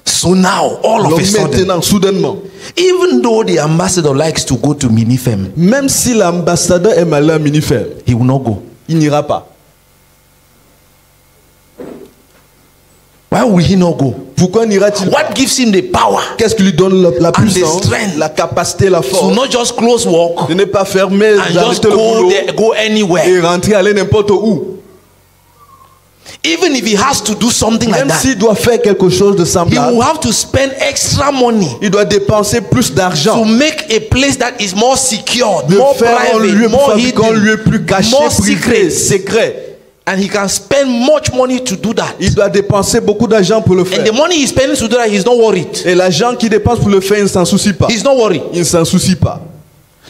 Speaker 1: So now, all of
Speaker 2: Donc
Speaker 1: a sudden,
Speaker 2: maintenant, soudainement,
Speaker 1: even though the ambassador likes to go to Minifem,
Speaker 2: même si l'ambassadeur aime aller à Minifem,
Speaker 1: he will not go.
Speaker 2: il n'ira pas.
Speaker 1: Why will he not go?
Speaker 2: Pourquoi n'ira-t-il pas?
Speaker 1: What gives him the power
Speaker 2: Qu'est-ce qui lui donne la
Speaker 1: and the
Speaker 2: puissance,
Speaker 1: strength
Speaker 2: la capacité, la
Speaker 1: to
Speaker 2: force
Speaker 1: not just close work
Speaker 2: de ne pas fermer,
Speaker 1: and just
Speaker 2: d'arrêter le
Speaker 1: go
Speaker 2: boulot
Speaker 1: there, go anywhere?
Speaker 2: et rentrer, aller n'importe où?
Speaker 1: Even if he has to do something like
Speaker 2: Même
Speaker 1: that,
Speaker 2: s'il doit faire quelque chose de
Speaker 1: he
Speaker 2: semblable,
Speaker 1: will have to spend extra money
Speaker 2: il doit dépenser plus
Speaker 1: to
Speaker 2: d'argent,
Speaker 1: make a place that is more secure,
Speaker 2: de
Speaker 1: more
Speaker 2: faire un
Speaker 1: private,
Speaker 2: lieu,
Speaker 1: more
Speaker 2: fabriquer un lieu
Speaker 1: hidden,
Speaker 2: plus caché,
Speaker 1: more
Speaker 2: privé,
Speaker 1: secret.
Speaker 2: secret.
Speaker 1: And he can spend much money to do that.
Speaker 2: Il doit dépenser beaucoup d'argent pour le
Speaker 1: And
Speaker 2: faire.
Speaker 1: the money he's spending to do that, he's not worried.
Speaker 2: Et l'argent qu'il dépense pour le faire, il ne s'en soucie pas.
Speaker 1: He's not worried.
Speaker 2: Il ne s'en soucie pas.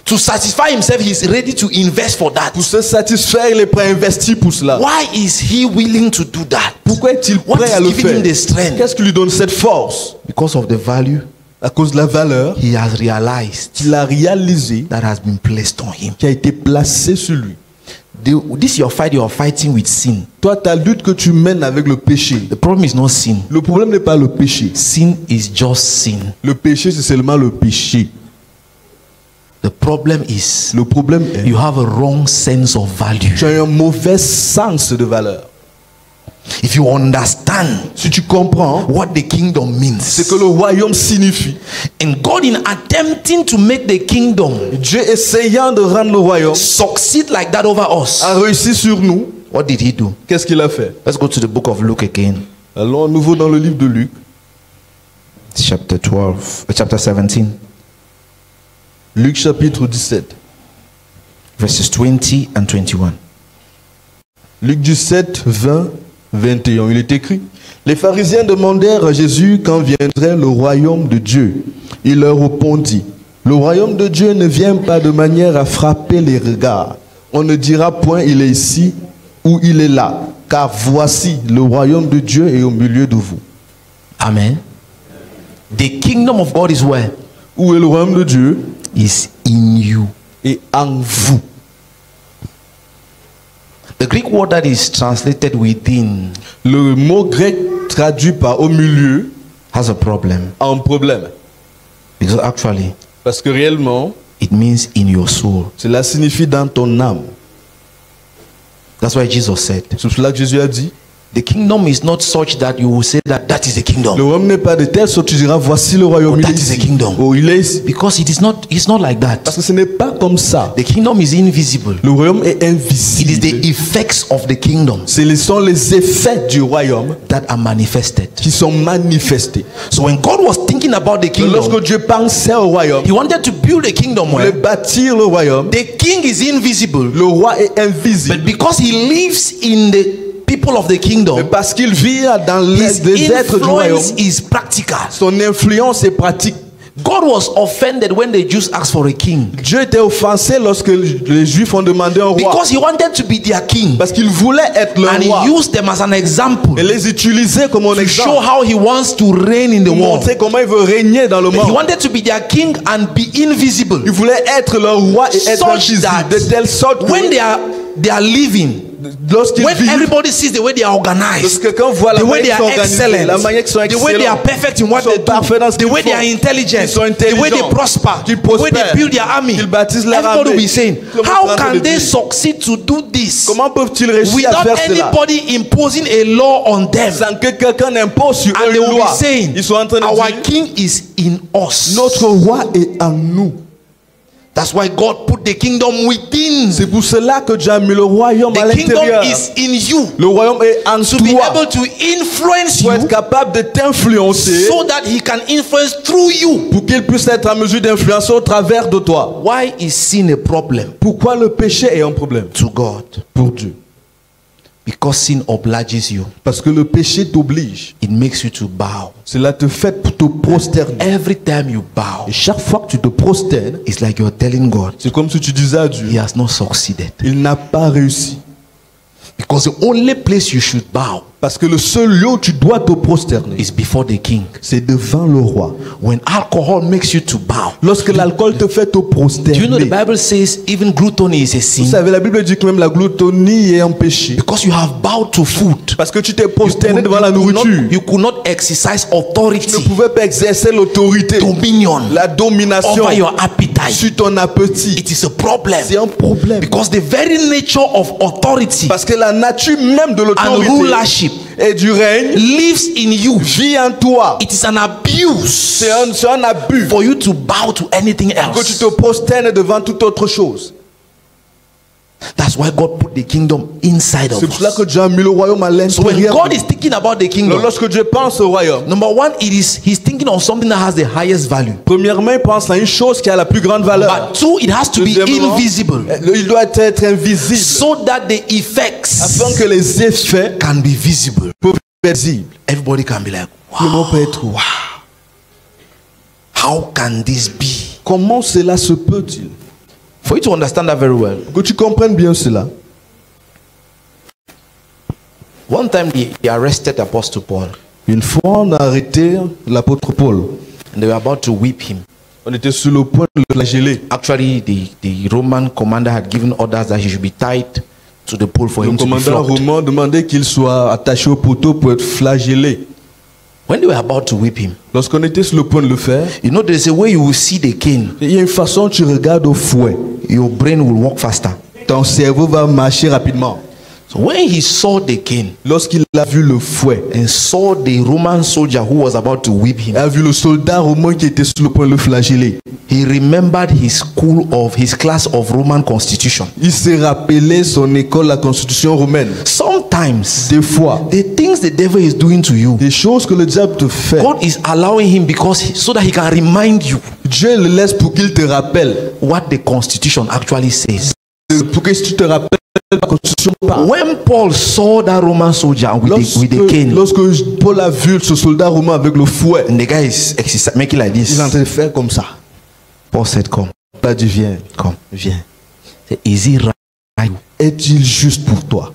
Speaker 1: To satisfy himself, he's ready to invest for that.
Speaker 2: Pour se satisfaire, il est prêt à investir pour cela.
Speaker 1: Why is he willing to do that?
Speaker 2: Pourquoi est-il
Speaker 1: What
Speaker 2: prêt à
Speaker 1: is
Speaker 2: le
Speaker 1: giving
Speaker 2: faire?
Speaker 1: him the strength?
Speaker 2: Qu'est-ce qui lui donne cette force?
Speaker 1: Because of the value
Speaker 2: À cause de la valeur
Speaker 1: he has realized
Speaker 2: qu'il a réalisée,
Speaker 1: that has been placed on him.
Speaker 2: qui a été placée sur lui.
Speaker 1: This your fight, you are fighting with sin.
Speaker 2: Toi, ta lutte que tu mènes avec le péché,
Speaker 1: The problem is not sin.
Speaker 2: le problème n'est pas le péché.
Speaker 1: Sin is just sin.
Speaker 2: Le péché, c'est seulement le péché.
Speaker 1: The problem is
Speaker 2: Le problème est
Speaker 1: you have a wrong sense of value.
Speaker 2: tu as un mauvais sens de valeur.
Speaker 1: If you understand
Speaker 2: Si tu comprends
Speaker 1: what the kingdom
Speaker 2: ce
Speaker 1: means,
Speaker 2: que le royaume signifie,
Speaker 1: and God in attempting to make the kingdom
Speaker 2: Dieu essayant de rendre le royaume
Speaker 1: succeed like that over us,
Speaker 2: a réussi sur nous,
Speaker 1: what did he do?
Speaker 2: qu'est-ce qu'il a fait?
Speaker 1: Let's go to the book of Luke again,
Speaker 2: Allons à nouveau dans le livre de Luc,
Speaker 1: chapter 17,
Speaker 2: Luc chapitre 17,
Speaker 1: verses 20 and 21.
Speaker 2: Luc 17, 20, 21. Il est écrit: Les pharisiens demandèrent à Jésus quand viendrait le royaume de Dieu. Il leur répondit: Le royaume de Dieu ne vient pas de manière à frapper les regards. On ne dira point il est ici ou il est là, car voici le royaume de Dieu est au milieu de vous.
Speaker 1: Amen. The kingdom of God is where?
Speaker 2: Où est le royaume de Dieu?
Speaker 1: Is in you.
Speaker 2: Et en vous.
Speaker 1: The Greek word that is translated within
Speaker 2: Le mot grec traduit par au milieu
Speaker 1: has a problem,
Speaker 2: a un problème.
Speaker 1: because actually
Speaker 2: Parce que réellement,
Speaker 1: it means in your soul.
Speaker 2: cela signifie dans ton âme.
Speaker 1: That's why Jesus said,
Speaker 2: C'est cela que Jésus a dit.
Speaker 1: the kingdom is not such that you will say that that is the
Speaker 2: Le
Speaker 1: kingdom,
Speaker 2: royaume n'est pas de telle sorte que tu diras voici le royaume.
Speaker 1: Oh,
Speaker 2: Il
Speaker 1: that
Speaker 2: est
Speaker 1: is the
Speaker 2: ici.
Speaker 1: kingdom.
Speaker 2: Oh, il est ici.
Speaker 1: because it's not like that.
Speaker 2: Parce que ce n'est pas comme ça.
Speaker 1: The kingdom is invisible.
Speaker 2: Le royaume est
Speaker 1: It is
Speaker 2: invisible.
Speaker 1: the effects of the kingdom
Speaker 2: Ce sont les effets du royaume
Speaker 1: that are manifested.
Speaker 2: qui sont manifestés.
Speaker 1: So when God was thinking about the kingdom,
Speaker 2: Lorsque Dieu pensait au royaume,
Speaker 1: he wanted to build a kingdom
Speaker 2: il voulait
Speaker 1: where
Speaker 2: bâtir le royaume.
Speaker 1: the king is invisible,
Speaker 2: Le roi est invisible.
Speaker 1: but because he lives in the people of the
Speaker 2: Mais
Speaker 1: kingdom,
Speaker 2: parce qu'il vit dans
Speaker 1: his
Speaker 2: les êtres du royaume,
Speaker 1: influence is practical.
Speaker 2: son influence est pratique.
Speaker 1: God was offended when the Jews asked for a king,
Speaker 2: Dieu était offensé lorsque les Juifs ont demandé un roi.
Speaker 1: because he wanted to be their king,
Speaker 2: Parce qu'il voulait être le
Speaker 1: and
Speaker 2: roi.
Speaker 1: he used them as an example
Speaker 2: Et les utiliser comme un
Speaker 1: to show
Speaker 2: exemple.
Speaker 1: how he wants to reign in the
Speaker 2: Pour
Speaker 1: world.
Speaker 2: montrer comment il veut régner dans le
Speaker 1: He
Speaker 2: monde.
Speaker 1: wanted to be their king and be invisible,
Speaker 2: Il voulait être le roi et être
Speaker 1: such
Speaker 2: invisible.
Speaker 1: that
Speaker 2: De telle sorte que
Speaker 1: when they are living,
Speaker 2: lorsqu'ils
Speaker 1: When
Speaker 2: vivent,
Speaker 1: everybody sees the way they are organized,
Speaker 2: lorsque quelqu'un voit la
Speaker 1: the way they
Speaker 2: manière qu'ils sont
Speaker 1: are
Speaker 2: organisés,
Speaker 1: excellent,
Speaker 2: la manière qu'ils sont
Speaker 1: the way they are
Speaker 2: excellents,
Speaker 1: perfect in what
Speaker 2: ils sont
Speaker 1: they
Speaker 2: parfaits dans
Speaker 1: do,
Speaker 2: ce
Speaker 1: the
Speaker 2: qu'ils
Speaker 1: way they
Speaker 2: font,
Speaker 1: are intelligent,
Speaker 2: ils sont
Speaker 1: the way they
Speaker 2: intelligents,
Speaker 1: prosper,
Speaker 2: qu'ils
Speaker 1: the way they
Speaker 2: prospèrent,
Speaker 1: build their army.
Speaker 2: qu'ils bâtissent leur
Speaker 1: Everybody will
Speaker 2: armée.
Speaker 1: be saying,
Speaker 2: Tout le monde
Speaker 1: how
Speaker 2: sera en train
Speaker 1: can
Speaker 2: de
Speaker 1: they
Speaker 2: dire,
Speaker 1: succeed to do this
Speaker 2: comment peuvent-ils réussir
Speaker 1: without
Speaker 2: à faire cela
Speaker 1: anybody imposing a law on them?
Speaker 2: sans que quelqu'un n'impose sur eux
Speaker 1: And they
Speaker 2: une
Speaker 1: will
Speaker 2: loi?
Speaker 1: be saying,
Speaker 2: Ils sont en train de
Speaker 1: our
Speaker 2: dire,
Speaker 1: king is in us.
Speaker 2: notre roi est en nous.
Speaker 1: That's why God put the kingdom within.
Speaker 2: C'est pour cela que Dieu a mis le royaume à
Speaker 1: The kingdom
Speaker 2: l'intérieur.
Speaker 1: is in you.
Speaker 2: Le royaume est en
Speaker 1: To be
Speaker 2: toi
Speaker 1: able to influence
Speaker 2: pour être
Speaker 1: you
Speaker 2: capable de t'influencer,
Speaker 1: so that he can influence through you.
Speaker 2: pour qu'il puisse être en mesure d'influencer au travers de toi.
Speaker 1: Why is sin a problem
Speaker 2: Pourquoi le péché est un problème
Speaker 1: to God?
Speaker 2: pour Dieu?
Speaker 1: Because sin obliges you.
Speaker 2: Parce que le péché t'oblige.
Speaker 1: It makes you to bow.
Speaker 2: Cela te fait pour te prosterner.
Speaker 1: Every time you bow,
Speaker 2: Et chaque fois que tu te prosternes,
Speaker 1: it's like you're telling God
Speaker 2: c'est comme si tu disais à
Speaker 1: he
Speaker 2: Dieu,
Speaker 1: has not succeeded.
Speaker 2: il n'a pas réussi.
Speaker 1: Because the only place you should bow
Speaker 2: Parce que le seul lieu où tu dois te prosterner,
Speaker 1: is before the king.
Speaker 2: c'est devant le roi.
Speaker 1: When alcohol makes you to bow,
Speaker 2: Lorsque l'alcool te fait te
Speaker 1: do you know the
Speaker 2: prosterner,
Speaker 1: Bible says even gluttony is a
Speaker 2: vous
Speaker 1: sin?
Speaker 2: savez, la Bible dit que même la glutonie est un péché.
Speaker 1: Because you have bowed to food.
Speaker 2: Parce que tu t'es prosterné devant la nourriture.
Speaker 1: You could not exercise
Speaker 2: Tu ne
Speaker 1: authority,
Speaker 2: pouvais pas exercer l'autorité,
Speaker 1: dominion
Speaker 2: la domination
Speaker 1: over your appetite.
Speaker 2: sur ton appétit.
Speaker 1: It is a problem.
Speaker 2: C'est un problème.
Speaker 1: Because the very nature of authority
Speaker 2: Parce que la nature même de
Speaker 1: and
Speaker 2: l'autorité
Speaker 1: rulership
Speaker 2: et du règne
Speaker 1: lives in you.
Speaker 2: vit en toi.
Speaker 1: It is an abuse
Speaker 2: C'est un abus
Speaker 1: for you to bow to anything
Speaker 2: que tu
Speaker 1: else.
Speaker 2: te prosternes devant toute autre chose.
Speaker 1: That's why God put the kingdom inside of
Speaker 2: C'est pour cela
Speaker 1: us.
Speaker 2: que Dieu a mis le royaume à
Speaker 1: So when
Speaker 2: l'intérieur.
Speaker 1: God is thinking about the kingdom,
Speaker 2: Lorsque Dieu pense au royaume,
Speaker 1: number one, he's thinking on something that has the highest value.
Speaker 2: premièrement, il pense à une chose qui a la plus grande valeur.
Speaker 1: But two, it has to be
Speaker 2: Deuxièmement,
Speaker 1: invisible
Speaker 2: il doit être invisible
Speaker 1: so that the effects
Speaker 2: afin que les effets
Speaker 1: can be visible.
Speaker 2: peuvent être visibles.
Speaker 1: Everybody can be like,
Speaker 2: Le mot
Speaker 1: wow,
Speaker 2: peut être wow.
Speaker 1: how can this be?
Speaker 2: Comment cela se peut-il?
Speaker 1: For you to understand that very well,
Speaker 2: Que tu comprennes bien cela.
Speaker 1: one time they arrested Apostle Paul
Speaker 2: Une fois, on a arrêté l'apôtre Paul.
Speaker 1: and they were about to whip him.
Speaker 2: On était sur le point de le flageller.
Speaker 1: Actually, the Roman commander had given orders that he should be tied to the pole for
Speaker 2: Le
Speaker 1: him to be
Speaker 2: commandant
Speaker 1: flogged.
Speaker 2: romain demandait qu'il soit attaché au poteau pour être flagellé.
Speaker 1: When they were about to whip him,
Speaker 2: Lorsqu'on était sur le point de le faire,
Speaker 1: you know, there's a way you will see the cane.
Speaker 2: il y a une façon, tu regardes au fouet.
Speaker 1: Your brain will work faster.
Speaker 2: Ton cerveau va marcher rapidement.
Speaker 1: So when he saw the cane
Speaker 2: Lorsqu'il a vu le fouet,
Speaker 1: and saw the Roman soldier who was about to whip
Speaker 2: il
Speaker 1: him,
Speaker 2: a vu le soldat romain qui était sur le point de le flageller.
Speaker 1: he remembered his class of Roman constitution.
Speaker 2: Il s'est rappelé son école, la constitution romaine.
Speaker 1: Sometimes
Speaker 2: Des fois,
Speaker 1: the things the devil is doing to you,
Speaker 2: des choses que le diable te fait,
Speaker 1: God is allowing him so that he can remind you
Speaker 2: Dieu le laisse pour qu'il te rappelle.
Speaker 1: what the constitution actually says.
Speaker 2: Pour que si tu te rappelles la constitution parle.
Speaker 1: When Paul saw that Roman soldier with the cane,
Speaker 2: Lorsque Paul a vu ce soldat romain avec le fouet,
Speaker 1: and the guy is making like
Speaker 2: il
Speaker 1: this,
Speaker 2: est en train de faire comme ça.
Speaker 1: Paul said, come,
Speaker 2: Là, tu viens,
Speaker 1: viens. Say, is it right
Speaker 2: est-il juste pour toi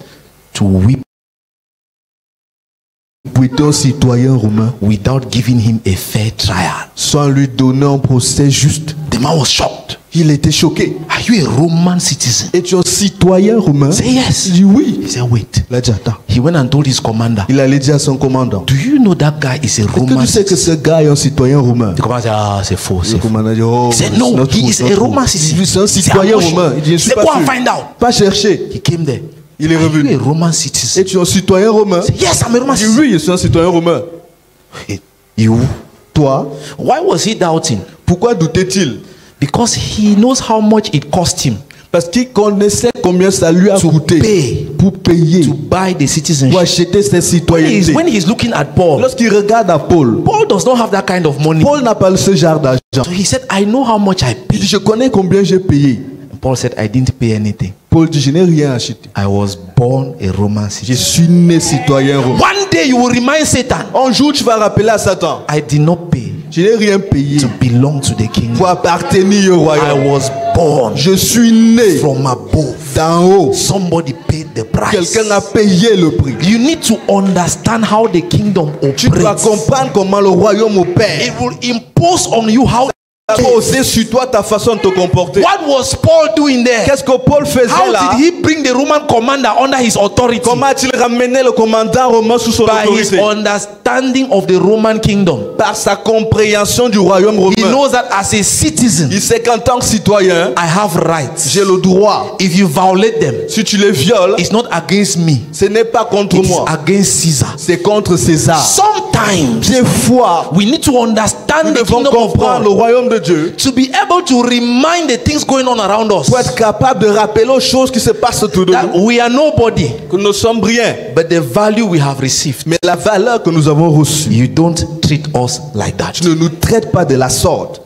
Speaker 1: to whip
Speaker 2: pour être un citoyen romain
Speaker 1: without giving him a fair trial?
Speaker 2: sans lui donner un procès juste?
Speaker 1: The man was shocked.
Speaker 2: Il était choqué.
Speaker 1: Are you a Roman citizen?
Speaker 2: Es-tu un citoyen romain?
Speaker 1: Say yes.
Speaker 2: Il dit oui.
Speaker 1: He said, wait.
Speaker 2: Il a dit attends.
Speaker 1: He went and told his commander,
Speaker 2: Il allait dire à son commandant,
Speaker 1: do you know that guy is a
Speaker 2: est-ce que
Speaker 1: Roman
Speaker 2: tu sais que
Speaker 1: citizen?
Speaker 2: ce gars est un citoyen romain?
Speaker 1: The commander said, ah, c'est faux,
Speaker 2: Le
Speaker 1: c'est faux.
Speaker 2: commandant dit oh,
Speaker 1: He said,
Speaker 2: c'est
Speaker 1: no,
Speaker 2: notre
Speaker 1: he
Speaker 2: faute,
Speaker 1: is
Speaker 2: c'est
Speaker 1: a
Speaker 2: notre
Speaker 1: Roman
Speaker 2: faute.
Speaker 1: citizen.
Speaker 2: Il dit, c'est un
Speaker 1: He said,
Speaker 2: citoyen
Speaker 1: I'm not
Speaker 2: romain.
Speaker 1: sure.
Speaker 2: Il dit je
Speaker 1: He
Speaker 2: suis
Speaker 1: said,
Speaker 2: pas
Speaker 1: go and
Speaker 2: sûr.
Speaker 1: find out.
Speaker 2: Pas chercher.
Speaker 1: He came there.
Speaker 2: Il est
Speaker 1: Are you
Speaker 2: revenu.
Speaker 1: a Roman citizen?
Speaker 2: Es-tu un citoyen romain?
Speaker 1: He said, yes, I'm a Roman
Speaker 2: Il dit
Speaker 1: citizen.
Speaker 2: oui, je suis un citoyen romain.
Speaker 1: You?
Speaker 2: Toi,
Speaker 1: Why was he doubting?
Speaker 2: pourquoi doutait-il?
Speaker 1: Because he knows how much it cost him
Speaker 2: Parce qu'il connaissait combien ça lui a
Speaker 1: to
Speaker 2: coûté
Speaker 1: pay
Speaker 2: pour payer,
Speaker 1: to buy the
Speaker 2: pour
Speaker 1: citizenship.
Speaker 2: acheter cette citoyenneté.
Speaker 1: When he's looking at Paul,
Speaker 2: Lorsqu'il regarde à Paul,
Speaker 1: Paul does not have that kind of money.
Speaker 2: Paul n'a pas ce genre d'argent.
Speaker 1: So he said, I know how much I
Speaker 2: Il
Speaker 1: paid.
Speaker 2: dit, je connais combien j'ai payé.
Speaker 1: And Paul said, I didn't pay anything.
Speaker 2: Paul dit, je n'ai rien acheté.
Speaker 1: I was born a Roman
Speaker 2: Je
Speaker 1: citizen.
Speaker 2: suis né citoyen romain.
Speaker 1: One day you will remind Satan,
Speaker 2: Un jour, tu vas rappeler à Satan,
Speaker 1: I did not pay
Speaker 2: je n'ai rien payé
Speaker 1: to belong to the kingdom.
Speaker 2: pour appartenir au
Speaker 1: I
Speaker 2: royaume.
Speaker 1: was born
Speaker 2: Je suis né
Speaker 1: from above.
Speaker 2: d'en haut.
Speaker 1: Somebody paid the price.
Speaker 2: Quelqu'un a payé le prix.
Speaker 1: You need to understand how the kingdom
Speaker 2: Tu dois
Speaker 1: operates.
Speaker 2: comprendre comment le royaume opère.
Speaker 1: It will impose on you how
Speaker 2: poser sur toi ta façon de te comporter.
Speaker 1: What was Paul doing there?
Speaker 2: Qu'est-ce que Paul faisait
Speaker 1: How
Speaker 2: là?
Speaker 1: did he bring the Roman commander under his authority?
Speaker 2: Comment a-t-il ramené le commandant romain sous son
Speaker 1: By his
Speaker 2: autorité?
Speaker 1: understanding of the Roman kingdom.
Speaker 2: Par sa compréhension du royaume
Speaker 1: He
Speaker 2: romain.
Speaker 1: knows that as a citizen,
Speaker 2: Il sait qu'en tant que citoyen,
Speaker 1: I have rights.
Speaker 2: j'ai le droit.
Speaker 1: If you violate them,
Speaker 2: Si tu les violes,
Speaker 1: it's not against me,
Speaker 2: ce n'est pas contre
Speaker 1: it is
Speaker 2: moi,
Speaker 1: against Caesar.
Speaker 2: c'est contre César.
Speaker 1: Sometimes
Speaker 2: Des fois,
Speaker 1: we need to understand
Speaker 2: nous
Speaker 1: the
Speaker 2: devons
Speaker 1: kingdom of
Speaker 2: comprendre le
Speaker 1: God
Speaker 2: royaume de Dieu
Speaker 1: to be able to remind the things going on around us
Speaker 2: pour être capable de rappeler aux choses qui se passent autour de
Speaker 1: that
Speaker 2: nous,
Speaker 1: we are nobody,
Speaker 2: que nous sommes rien.
Speaker 1: but the value we have received.
Speaker 2: Mais la valeur que nous avons reçue,
Speaker 1: You don't treat us like that.
Speaker 2: tu ne nous traites pas de la sorte.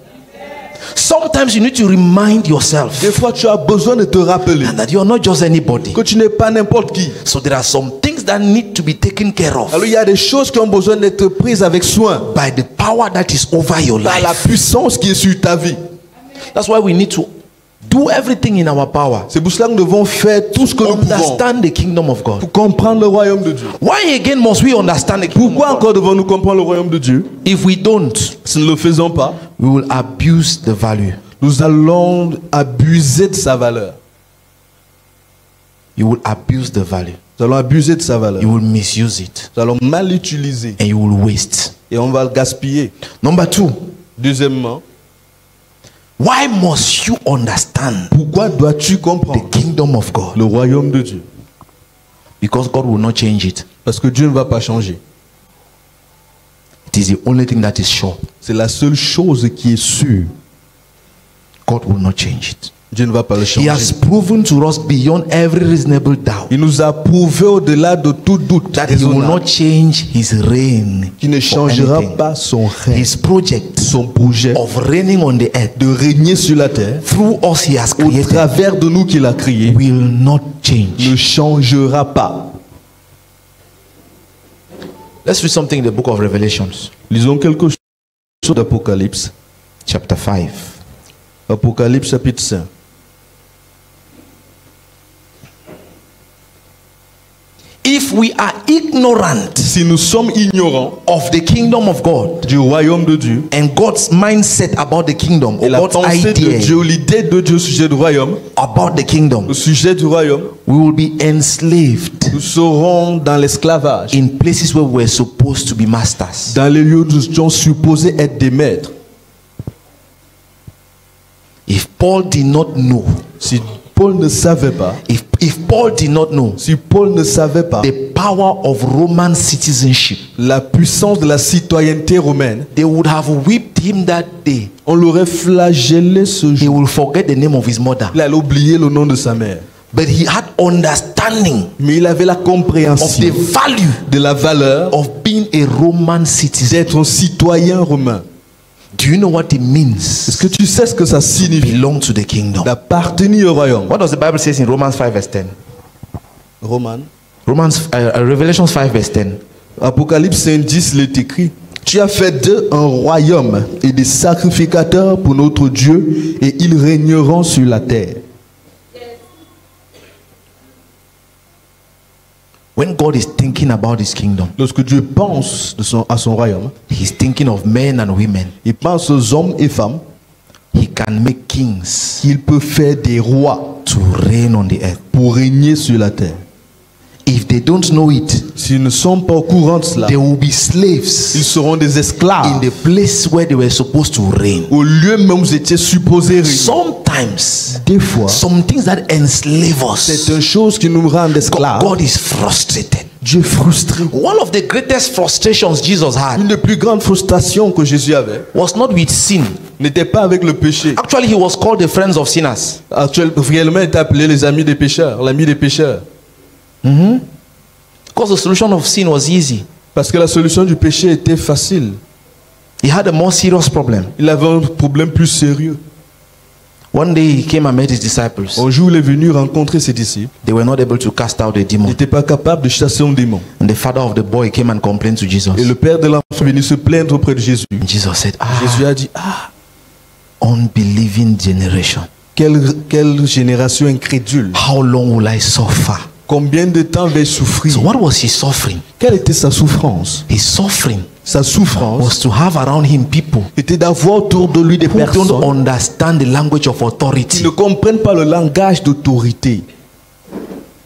Speaker 1: Sometimes you need to remind yourself
Speaker 2: Des fois, tu as besoin de te rappeler
Speaker 1: that you are not just anybody.
Speaker 2: que tu n'es pas n'importe qui.
Speaker 1: So there are some things that need to be taken care of
Speaker 2: Alors, il y a des choses qui ont besoin d'être prises avec soin
Speaker 1: by the power that is over your
Speaker 2: par la
Speaker 1: life.
Speaker 2: puissance qui est sur ta vie.
Speaker 1: That's why we need to do everything in our power
Speaker 2: C'est pour cela que nous devons faire tout ce que nous pouvons
Speaker 1: understand the kingdom of God.
Speaker 2: pour comprendre le royaume de Dieu.
Speaker 1: Why again must we understand the kingdom
Speaker 2: Pourquoi
Speaker 1: of God?
Speaker 2: encore devons-nous comprendre le royaume de Dieu?
Speaker 1: If we don't,
Speaker 2: Si nous ne le faisons pas,
Speaker 1: we will abuse the value.
Speaker 2: nous allons abuser de sa valeur.
Speaker 1: You will abuse the value.
Speaker 2: Nous allons abuser de sa valeur.
Speaker 1: You will misuse it
Speaker 2: Nous allons mal l'utiliser
Speaker 1: and you will waste.
Speaker 2: et on va le gaspiller.
Speaker 1: Number two,
Speaker 2: Deuxièmement,
Speaker 1: why must you understand
Speaker 2: pourquoi dois-tu
Speaker 1: the
Speaker 2: comprendre
Speaker 1: kingdom of God?
Speaker 2: le royaume de Dieu?
Speaker 1: Because God will not change it.
Speaker 2: Parce que Dieu ne va pas changer.
Speaker 1: It is the only thing that is sure.
Speaker 2: C'est la seule chose qui est sûre.
Speaker 1: God will not change it.
Speaker 2: Dieu ne va pas le
Speaker 1: He
Speaker 2: changer.
Speaker 1: has proven to us beyond every reasonable doubt
Speaker 2: Il nous a prouvé au-delà de tout doute
Speaker 1: that he will
Speaker 2: raisonnable
Speaker 1: not change his reign
Speaker 2: qu'il ne
Speaker 1: for
Speaker 2: changera
Speaker 1: anything.
Speaker 2: pas son règne,
Speaker 1: His project
Speaker 2: son projet
Speaker 1: of reigning on the earth
Speaker 2: de régner sur la terre
Speaker 1: through us he has
Speaker 2: au
Speaker 1: created
Speaker 2: travers de nous qu'il a créé
Speaker 1: will not change.
Speaker 2: ne changera pas.
Speaker 1: Let's read something in the book of Revelations,
Speaker 2: Lisons quelque chose d'Apocalypse.
Speaker 1: chapter 5.
Speaker 2: Apocalypse chapitre 5.
Speaker 1: If we are ignorant
Speaker 2: Si nous sommes ignorants
Speaker 1: of the kingdom of God
Speaker 2: du royaume de Dieu
Speaker 1: and God's mindset about the kingdom, or
Speaker 2: et la
Speaker 1: God's
Speaker 2: pensée de
Speaker 1: idea
Speaker 2: Dieu, l'idée de Dieu au sujet du royaume,
Speaker 1: about the kingdom,
Speaker 2: au sujet du royaume,
Speaker 1: we will be enslaved
Speaker 2: nous serons dans l'esclavage,
Speaker 1: in places where we're supposed to be masters.
Speaker 2: dans les lieux où nous sommes supposés être des maîtres.
Speaker 1: If Paul did not know,
Speaker 2: Si Paul ne savait pas,
Speaker 1: if Paul did not know
Speaker 2: si Paul ne savait pas
Speaker 1: the power of Roman citizenship,
Speaker 2: la puissance de la citoyenneté romaine,
Speaker 1: they would have whipped him that day.
Speaker 2: on l'aurait flagellé ce
Speaker 1: He
Speaker 2: jour.
Speaker 1: will forget the name of his mother.
Speaker 2: Il allait oublier le nom de sa mère.
Speaker 1: But he had understanding
Speaker 2: Mais il avait la
Speaker 1: of the
Speaker 2: compréhension
Speaker 1: value
Speaker 2: de la valeur
Speaker 1: of being a Roman citizen.
Speaker 2: d'être un citoyen romain.
Speaker 1: Do you know what it
Speaker 2: Est-ce
Speaker 1: means?
Speaker 2: que tu sais ce que ça signifie
Speaker 1: Belong to the kingdom.
Speaker 2: d'appartenir au royaume?
Speaker 1: What does the Bible say in Romans 5 verse 10?
Speaker 2: Roman.
Speaker 1: Revelations 5 verse 10.
Speaker 2: Apocalypse 5:10, il est écrit: Tu as fait d'eux un royaume et des sacrificateurs pour notre Dieu, et ils régneront sur la terre.
Speaker 1: When God is thinking about his kingdom,
Speaker 2: Lorsque Dieu pense à son royaume,
Speaker 1: he's thinking of men and women.
Speaker 2: il pense aux hommes et femmes.
Speaker 1: He can make kings
Speaker 2: Il peut faire des rois
Speaker 1: to reign on the earth.
Speaker 2: pour régner sur la terre.
Speaker 1: If they don't know it,
Speaker 2: S'ils ne sont pas au courant de cela,
Speaker 1: they will be
Speaker 2: ils
Speaker 1: slaves
Speaker 2: seront des
Speaker 1: in
Speaker 2: esclaves
Speaker 1: the place where they were supposed to reign.
Speaker 2: au lieu même où vous étiez supposés régner.
Speaker 1: Sometimes,
Speaker 2: Des fois,
Speaker 1: some things that enslave
Speaker 2: c'est
Speaker 1: us,
Speaker 2: une chose qui nous rend esclaves.
Speaker 1: God is frustrated.
Speaker 2: Dieu est frustré.
Speaker 1: One of the greatest frustrations Jesus had
Speaker 2: Une des plus grandes frustrations que Jésus avait
Speaker 1: was not with sin.
Speaker 2: n'était pas avec le péché.
Speaker 1: Actually, he was called the friends of sinners.
Speaker 2: Actuellement, réellement, il est appelé les amis des pécheurs, l'ami des pécheurs.
Speaker 1: Because the solution of sin was easy.
Speaker 2: Parce que la solution du péché était facile.
Speaker 1: He had a more serious problem.
Speaker 2: Il avait un problème plus sérieux.
Speaker 1: One day he came and met his disciples.
Speaker 2: Un jour, il est venu rencontrer ses disciples.
Speaker 1: They were not able to cast out the
Speaker 2: Il
Speaker 1: demon.
Speaker 2: n'était pas capable de chasser un démon.
Speaker 1: And the father of the boy came and complained to Jesus.
Speaker 2: Et le père de l'enfant est venu se plaindre auprès de Jésus.
Speaker 1: And Jesus said,
Speaker 2: Jésus a dit: Ah,
Speaker 1: unbelieving generation.
Speaker 2: quelle génération incrédule.
Speaker 1: How long will I suffer
Speaker 2: Combien de temps vais-je souffrir?
Speaker 1: So what was his suffering?
Speaker 2: Quelle était sa souffrance?
Speaker 1: His suffering
Speaker 2: Sa souffrance
Speaker 1: was to have around him people
Speaker 2: était d'avoir autour de lui des
Speaker 1: who don't
Speaker 2: personnes
Speaker 1: understand the language of
Speaker 2: qui
Speaker 1: authority.
Speaker 2: ne comprennent pas le langage d'autorité.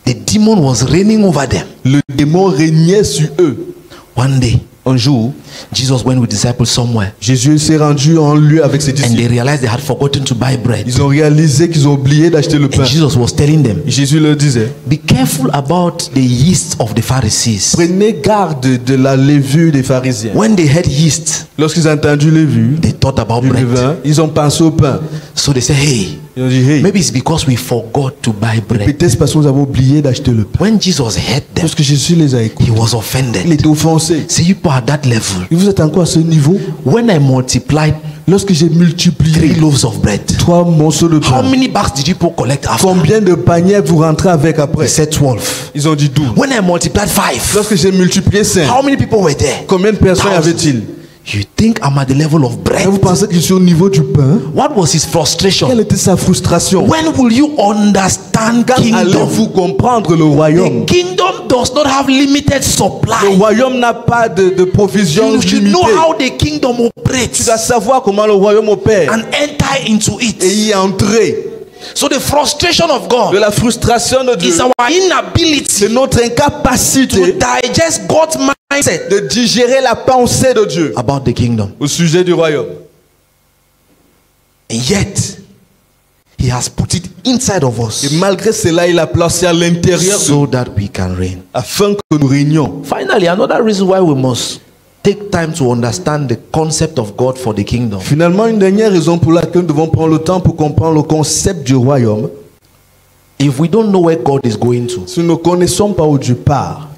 Speaker 1: The demon was reigning over them.
Speaker 2: Le démon régnait sur eux.
Speaker 1: One day,
Speaker 2: Un jour,
Speaker 1: Jesus went with disciples somewhere,
Speaker 2: Jésus s'est rendu en lieu avec ses
Speaker 1: and they
Speaker 2: disciples.
Speaker 1: realized they had forgotten to buy bread.
Speaker 2: Ils ont réalisé qu'ils ont oublié d'acheter le pain.
Speaker 1: And Jesus was telling them,
Speaker 2: Jésus leur disait,
Speaker 1: be careful about the yeast of the Pharisees.
Speaker 2: prenez garde de la levure des pharisiens.
Speaker 1: When they had yeast,
Speaker 2: Lorsqu'ils ont entendu levure
Speaker 1: they thought about
Speaker 2: du
Speaker 1: bread.
Speaker 2: levain, ils ont pensé au pain.
Speaker 1: So they said, hey,
Speaker 2: Ils ont dit, hey,
Speaker 1: maybe it's because we forgot to buy bread.
Speaker 2: peut-être parce que nous avons oublié d'acheter le pain.
Speaker 1: When Jesus heard them,
Speaker 2: Lorsque Jésus les a
Speaker 1: he
Speaker 2: écoutés,
Speaker 1: was
Speaker 2: il
Speaker 1: offended.
Speaker 2: était offensé.
Speaker 1: See, you people are at that level.
Speaker 2: Et vous êtes encore à ce niveau?
Speaker 1: When I multiplied
Speaker 2: Lorsque j'ai
Speaker 1: 3
Speaker 2: multiplié
Speaker 1: loaves of bread,
Speaker 2: 3 morceaux de
Speaker 1: how
Speaker 2: pain,
Speaker 1: many bags did you people collect after?
Speaker 2: combien de paniers vous rentrez avec
Speaker 1: They
Speaker 2: après?
Speaker 1: said 12.
Speaker 2: Ils ont dit 12.
Speaker 1: When I multiplied 5,
Speaker 2: Lorsque j'ai multiplié 5,
Speaker 1: how many people were there?
Speaker 2: combien de personnes y
Speaker 1: Thousands.
Speaker 2: avait-il?
Speaker 1: You think I'm at the level of
Speaker 2: Et
Speaker 1: bread?
Speaker 2: vous pensez que je suis au niveau du pain?
Speaker 1: What was his frustration?
Speaker 2: Quelle était sa frustration?
Speaker 1: When will you understand
Speaker 2: Quand
Speaker 1: kingdom?
Speaker 2: allez-vous comprendre le royaume?
Speaker 1: The kingdom does not have limited
Speaker 2: Le
Speaker 1: supply.
Speaker 2: royaume n'a pas de provision
Speaker 1: You should
Speaker 2: limitée.
Speaker 1: know how the kingdom
Speaker 2: Tu
Speaker 1: operates
Speaker 2: dois savoir comment le royaume opère
Speaker 1: and enter into
Speaker 2: et
Speaker 1: it.
Speaker 2: y entrer.
Speaker 1: So the frustration of
Speaker 2: De
Speaker 1: God
Speaker 2: la frustration de Dieu,
Speaker 1: is our
Speaker 2: c'est
Speaker 1: inability
Speaker 2: notre
Speaker 1: to
Speaker 2: incapacité
Speaker 1: digest God's mindset
Speaker 2: de digérer la pensée de Dieu
Speaker 1: about the kingdom.
Speaker 2: au sujet du royaume.
Speaker 1: And yet, He has put it inside of
Speaker 2: Et
Speaker 1: us
Speaker 2: malgré cela, il a placé à l'intérieur de nous
Speaker 1: so that we can reign.
Speaker 2: afin que nous régnions.
Speaker 1: Finally, another reason why we must take time to understand the concept of God for the kingdom
Speaker 2: Finalement, une dernière raison pour laquelle nous devons prendre le temps pour comprendre le concept du royaume.
Speaker 1: if we don't know where God is going to,
Speaker 2: Si nous ne connaissons pas où Dieu part,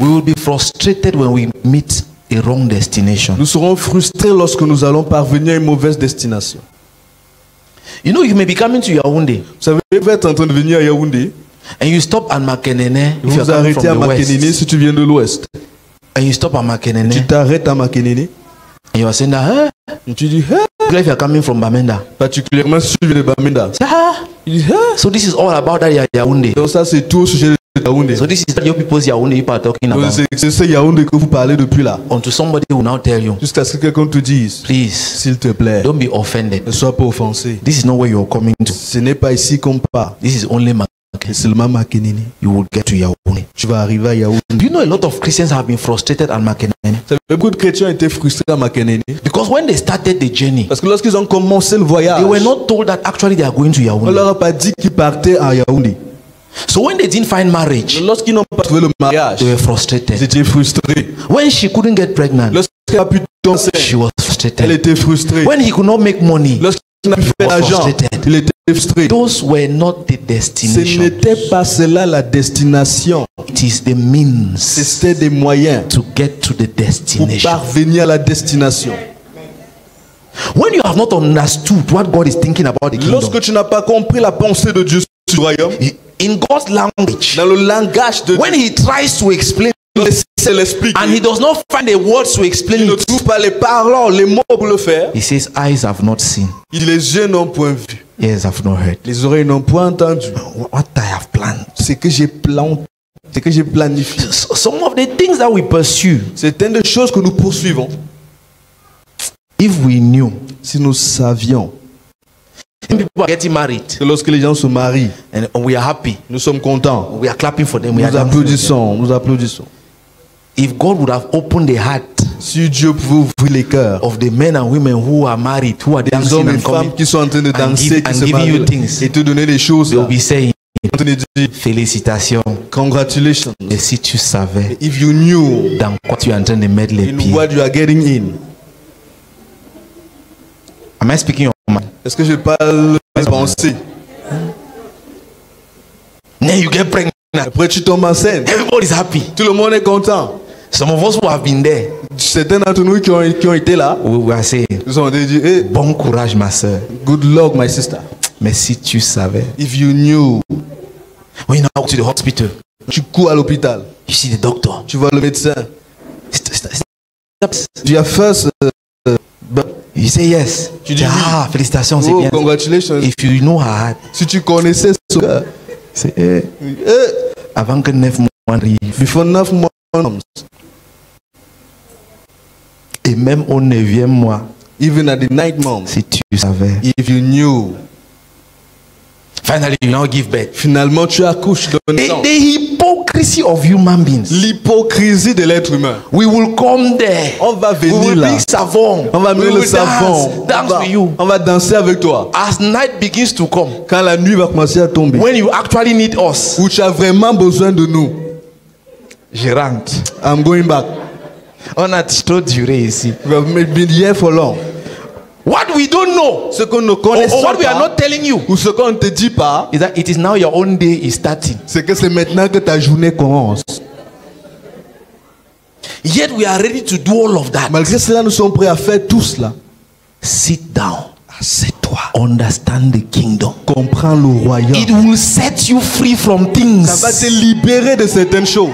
Speaker 1: we will be frustrated when we meet a wrong destination.
Speaker 2: nous serons frustrés lorsque nous allons parvenir à une mauvaise destination.
Speaker 1: You know, you may be coming to Yaoundé
Speaker 2: Vous savez, vous êtes en train de venir à Yaoundé,
Speaker 1: and you stop at Makenene if
Speaker 2: vous
Speaker 1: you're
Speaker 2: vous
Speaker 1: coming
Speaker 2: arrêtez à
Speaker 1: from the
Speaker 2: Makenene
Speaker 1: west,
Speaker 2: si tu viens de l'ouest.
Speaker 1: and you stop at
Speaker 2: Tu
Speaker 1: Makenene
Speaker 2: t'arrêtes à Makenene
Speaker 1: and you are saying that,
Speaker 2: et tu dis, hey,
Speaker 1: if you're coming from Bamenda,
Speaker 2: particulièrement si tu viens de Bamenda.
Speaker 1: say,
Speaker 2: Tu dis, hey.
Speaker 1: so this is all about that Yaoundé.
Speaker 2: Donc ça c'est tout au sujet de Yaoundé.
Speaker 1: So this is your people's Yaoundé you are talking
Speaker 2: Donc,
Speaker 1: about.
Speaker 2: c'est ce Yaoundé que vous parlez depuis là.
Speaker 1: Until somebody will now tell you,
Speaker 2: Jusqu'à ce que quelqu'un te dise,
Speaker 1: please,
Speaker 2: s'il te plaît,
Speaker 1: don't be offended.
Speaker 2: ne sois pas offensé.
Speaker 1: This is not where you're coming to.
Speaker 2: Ce n'est pas ici qu'on part.
Speaker 1: This is only Makenene.
Speaker 2: C'est seulement Makenene.
Speaker 1: You will get to Yaoundé.
Speaker 2: Tu vas arriver à Yaoundé.
Speaker 1: Do you know a lot of Christians have been frustrated at Makenene?
Speaker 2: Beaucoup de chrétiens étaient frustrés à Makenene.
Speaker 1: Because when they started the journey,
Speaker 2: Parce que lorsqu'ils ont commencé le voyage,
Speaker 1: they were not told that actually they are going to
Speaker 2: on
Speaker 1: Yaoundé.
Speaker 2: leur a pas dit qu'ils partaient à Yaoundé.
Speaker 1: So when they didn't find marriage,
Speaker 2: Lorsqu'ils n'ont pas trouvé le mariage,
Speaker 1: they were
Speaker 2: ils
Speaker 1: frustrated.
Speaker 2: étaient frustrés.
Speaker 1: When she couldn't get pregnant,
Speaker 2: Lorsqu'elle a pu tomber enceinte,
Speaker 1: she was
Speaker 2: elle
Speaker 1: frustrated.
Speaker 2: était frustrée.
Speaker 1: When he could not make money,
Speaker 2: Lorsqu'il n'a pu faire d'argent,
Speaker 1: frustrated.
Speaker 2: il était frustré.
Speaker 1: those were not the
Speaker 2: Ce
Speaker 1: destination.
Speaker 2: n'était pas cela la destination.
Speaker 1: It is the means
Speaker 2: C'était des moyens
Speaker 1: to get to the
Speaker 2: pour
Speaker 1: destination.
Speaker 2: parvenir à la destination.
Speaker 1: When you have not understood what God is thinking about the kingdom,
Speaker 2: Lorsque tu n'as pas compris la pensée de Dieu sur le royaume,
Speaker 1: in God's language,
Speaker 2: dans le langage de
Speaker 1: when he tries to explain
Speaker 2: Dieu, c'est l'explique.
Speaker 1: and he does not find the words to explain
Speaker 2: Il ne
Speaker 1: it,
Speaker 2: trouve pas les paroles, les mots pour le faire.
Speaker 1: he says, eyes have not seen,
Speaker 2: Il dit, les yeux n'ont point vu,
Speaker 1: ears have not heard.
Speaker 2: les oreilles n'ont point entendu.
Speaker 1: What I have planned.
Speaker 2: C'est que j'ai planté, c'est que j'ai planifié.
Speaker 1: Some of the things that we pursue,
Speaker 2: C'est une des choses que nous poursuivons.
Speaker 1: if we knew,
Speaker 2: Si nous savions
Speaker 1: people are getting married
Speaker 2: que lorsque les gens se marient,
Speaker 1: and we are happy,
Speaker 2: nous sommes contents,
Speaker 1: we are clapping for them, we are
Speaker 2: nous
Speaker 1: dancing for them.
Speaker 2: applaudissons, nous applaudissons.
Speaker 1: If God would have opened the heart
Speaker 2: Si Dieu pouvait ouvrir les cœurs
Speaker 1: of the men and women who are married, who are
Speaker 2: des
Speaker 1: dancing
Speaker 2: hommes et
Speaker 1: and coming,
Speaker 2: femmes qui sont en train de danser, qui
Speaker 1: and
Speaker 2: se
Speaker 1: giving you
Speaker 2: marient
Speaker 1: things,
Speaker 2: et te donner des choses,
Speaker 1: they will
Speaker 2: là,
Speaker 1: be saying,
Speaker 2: en train de dire,
Speaker 1: félicitations.
Speaker 2: congratulations.
Speaker 1: Et si tu savais
Speaker 2: If you knew
Speaker 1: dans quoi tu es en train de mettre les
Speaker 2: in
Speaker 1: pieds.
Speaker 2: what you are getting in.
Speaker 1: Am I speaking your mind?
Speaker 2: Est-ce que je parle de pensée?
Speaker 1: Then you get pregnant.
Speaker 2: Après tu tombes enceinte.
Speaker 1: Everybody's happy.
Speaker 2: Tout le monde est content.
Speaker 1: Some of us who have been there,
Speaker 2: Certains d'entre nous qui ont été là,
Speaker 1: we are saying,
Speaker 2: ils ont dit, hey,
Speaker 1: bon courage ma soeur.
Speaker 2: good luck my sister.
Speaker 1: Mais si tu savais.
Speaker 2: If you knew,
Speaker 1: When you now go to the hospital,
Speaker 2: tu cours à l'hôpital,
Speaker 1: you see the doctor.
Speaker 2: tu vois le médecin. Tu as fait
Speaker 1: You say yes.
Speaker 2: Tu dis
Speaker 1: ah, félicitations, c'est
Speaker 2: oh,
Speaker 1: bien.
Speaker 2: congratulations.
Speaker 1: If you know her heart,
Speaker 2: Si tu connaissais ce cœur,
Speaker 1: c'est
Speaker 2: eh,
Speaker 1: Avant que 9 mois arrivent.
Speaker 2: Before 9 months comes.
Speaker 1: Et même au 9e mois,
Speaker 2: Even at the 9th month,
Speaker 1: si tu savais.
Speaker 2: if you knew,
Speaker 1: Finally, you now give birth.
Speaker 2: finalement tu accouches de naissance.
Speaker 1: The hypocrisy of human beings.
Speaker 2: L'hypocrisie de l'être humain.
Speaker 1: We will come there.
Speaker 2: On va
Speaker 1: We
Speaker 2: venir
Speaker 1: will
Speaker 2: là.
Speaker 1: bring savon.
Speaker 2: On va
Speaker 1: We
Speaker 2: amener le
Speaker 1: will
Speaker 2: savon.
Speaker 1: Dance with you.
Speaker 2: On va danser avec toi.
Speaker 1: As night begins to come,
Speaker 2: Quand la nuit va commencer à tomber,
Speaker 1: when you actually need us,
Speaker 2: où tu as vraiment besoin de nous,
Speaker 1: je rentre.
Speaker 2: I'm going back.
Speaker 1: On a trop duré ici.
Speaker 2: We have been here for long.
Speaker 1: What we don't know,
Speaker 2: Ce qu'on ne
Speaker 1: or
Speaker 2: connaissons
Speaker 1: what we are
Speaker 2: pas,
Speaker 1: not telling you,
Speaker 2: ou ce qu'on ne te dit pas,
Speaker 1: is that it is now your own day is starting.
Speaker 2: c'est que c'est maintenant que ta journée commence.
Speaker 1: Yet we are ready to do all of that.
Speaker 2: Malgré cela, nous sommes prêts à faire tout cela.
Speaker 1: Sit down.
Speaker 2: Assieds-toi.
Speaker 1: Understand the kingdom.
Speaker 2: Comprends le royaume.
Speaker 1: It will set you free from
Speaker 2: Ça va
Speaker 1: things.
Speaker 2: te libérer de certaines choses.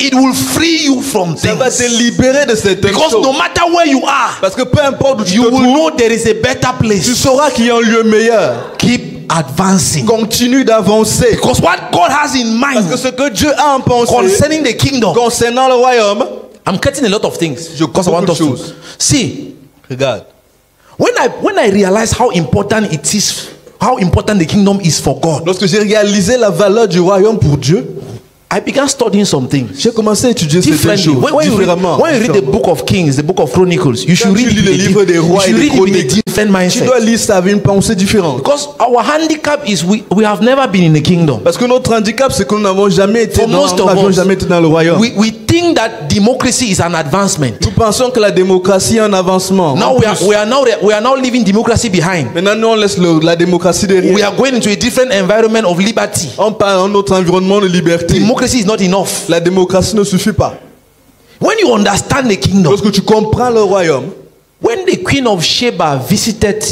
Speaker 1: It will free you from
Speaker 2: Ça va te
Speaker 1: things.
Speaker 2: libérer de certaines
Speaker 1: Because no
Speaker 2: choses.
Speaker 1: matter where you are,
Speaker 2: Parce que peu importe où tu
Speaker 1: you
Speaker 2: te
Speaker 1: will
Speaker 2: trouves,
Speaker 1: know there is a better
Speaker 2: tu
Speaker 1: place.
Speaker 2: sauras qu'il y a un lieu meilleur.
Speaker 1: Keep advancing.
Speaker 2: Continue d'avancer.
Speaker 1: Because what God has in
Speaker 2: Parce que
Speaker 1: mind
Speaker 2: ce que Dieu a en pensée
Speaker 1: concerning the kingdom,
Speaker 2: concernant le royaume,
Speaker 1: I'm cutting a lot of things.
Speaker 2: Je
Speaker 1: Because I
Speaker 2: coupe
Speaker 1: want us
Speaker 2: beaucoup de
Speaker 1: to
Speaker 2: choses.
Speaker 1: see.
Speaker 2: regarde,
Speaker 1: When I realize how important it is, how important the kingdom is for God,
Speaker 2: lorsque j'ai réalisé la valeur du royaume pour Dieu,
Speaker 1: I began studying some things.
Speaker 2: j'ai commencé à étudier certaines
Speaker 1: Differently.
Speaker 2: choses
Speaker 1: When you
Speaker 2: différemment.
Speaker 1: read the book of Kings, the book of Chronicles, you should
Speaker 2: Quand tu
Speaker 1: read
Speaker 2: lis le livre des rois et des
Speaker 1: it with a
Speaker 2: chroniques,
Speaker 1: different
Speaker 2: tu
Speaker 1: mindset.
Speaker 2: dois lire ça avec une pensée différente.
Speaker 1: Because our handicap is we have never been in the kingdom.
Speaker 2: Parce que notre handicap, c'est que nous n'avons jamais été
Speaker 1: For most of
Speaker 2: dans le royaume.
Speaker 1: We think that democracy is an advancement.
Speaker 2: Nous pensons que la démocratie est un avancement.
Speaker 1: Now
Speaker 2: En
Speaker 1: we
Speaker 2: plus,
Speaker 1: are now leaving democracy behind.
Speaker 2: maintenant, nous, on laisse la démocratie derrière.
Speaker 1: We are going into a different environment of liberty.
Speaker 2: On parle dans notre environnement de liberté.
Speaker 1: Democracy is not enough.
Speaker 2: La démocratie ne suffit pas.
Speaker 1: When you understand the kingdom,
Speaker 2: Lorsque tu comprends le royaume,
Speaker 1: when the queen of Sheba visited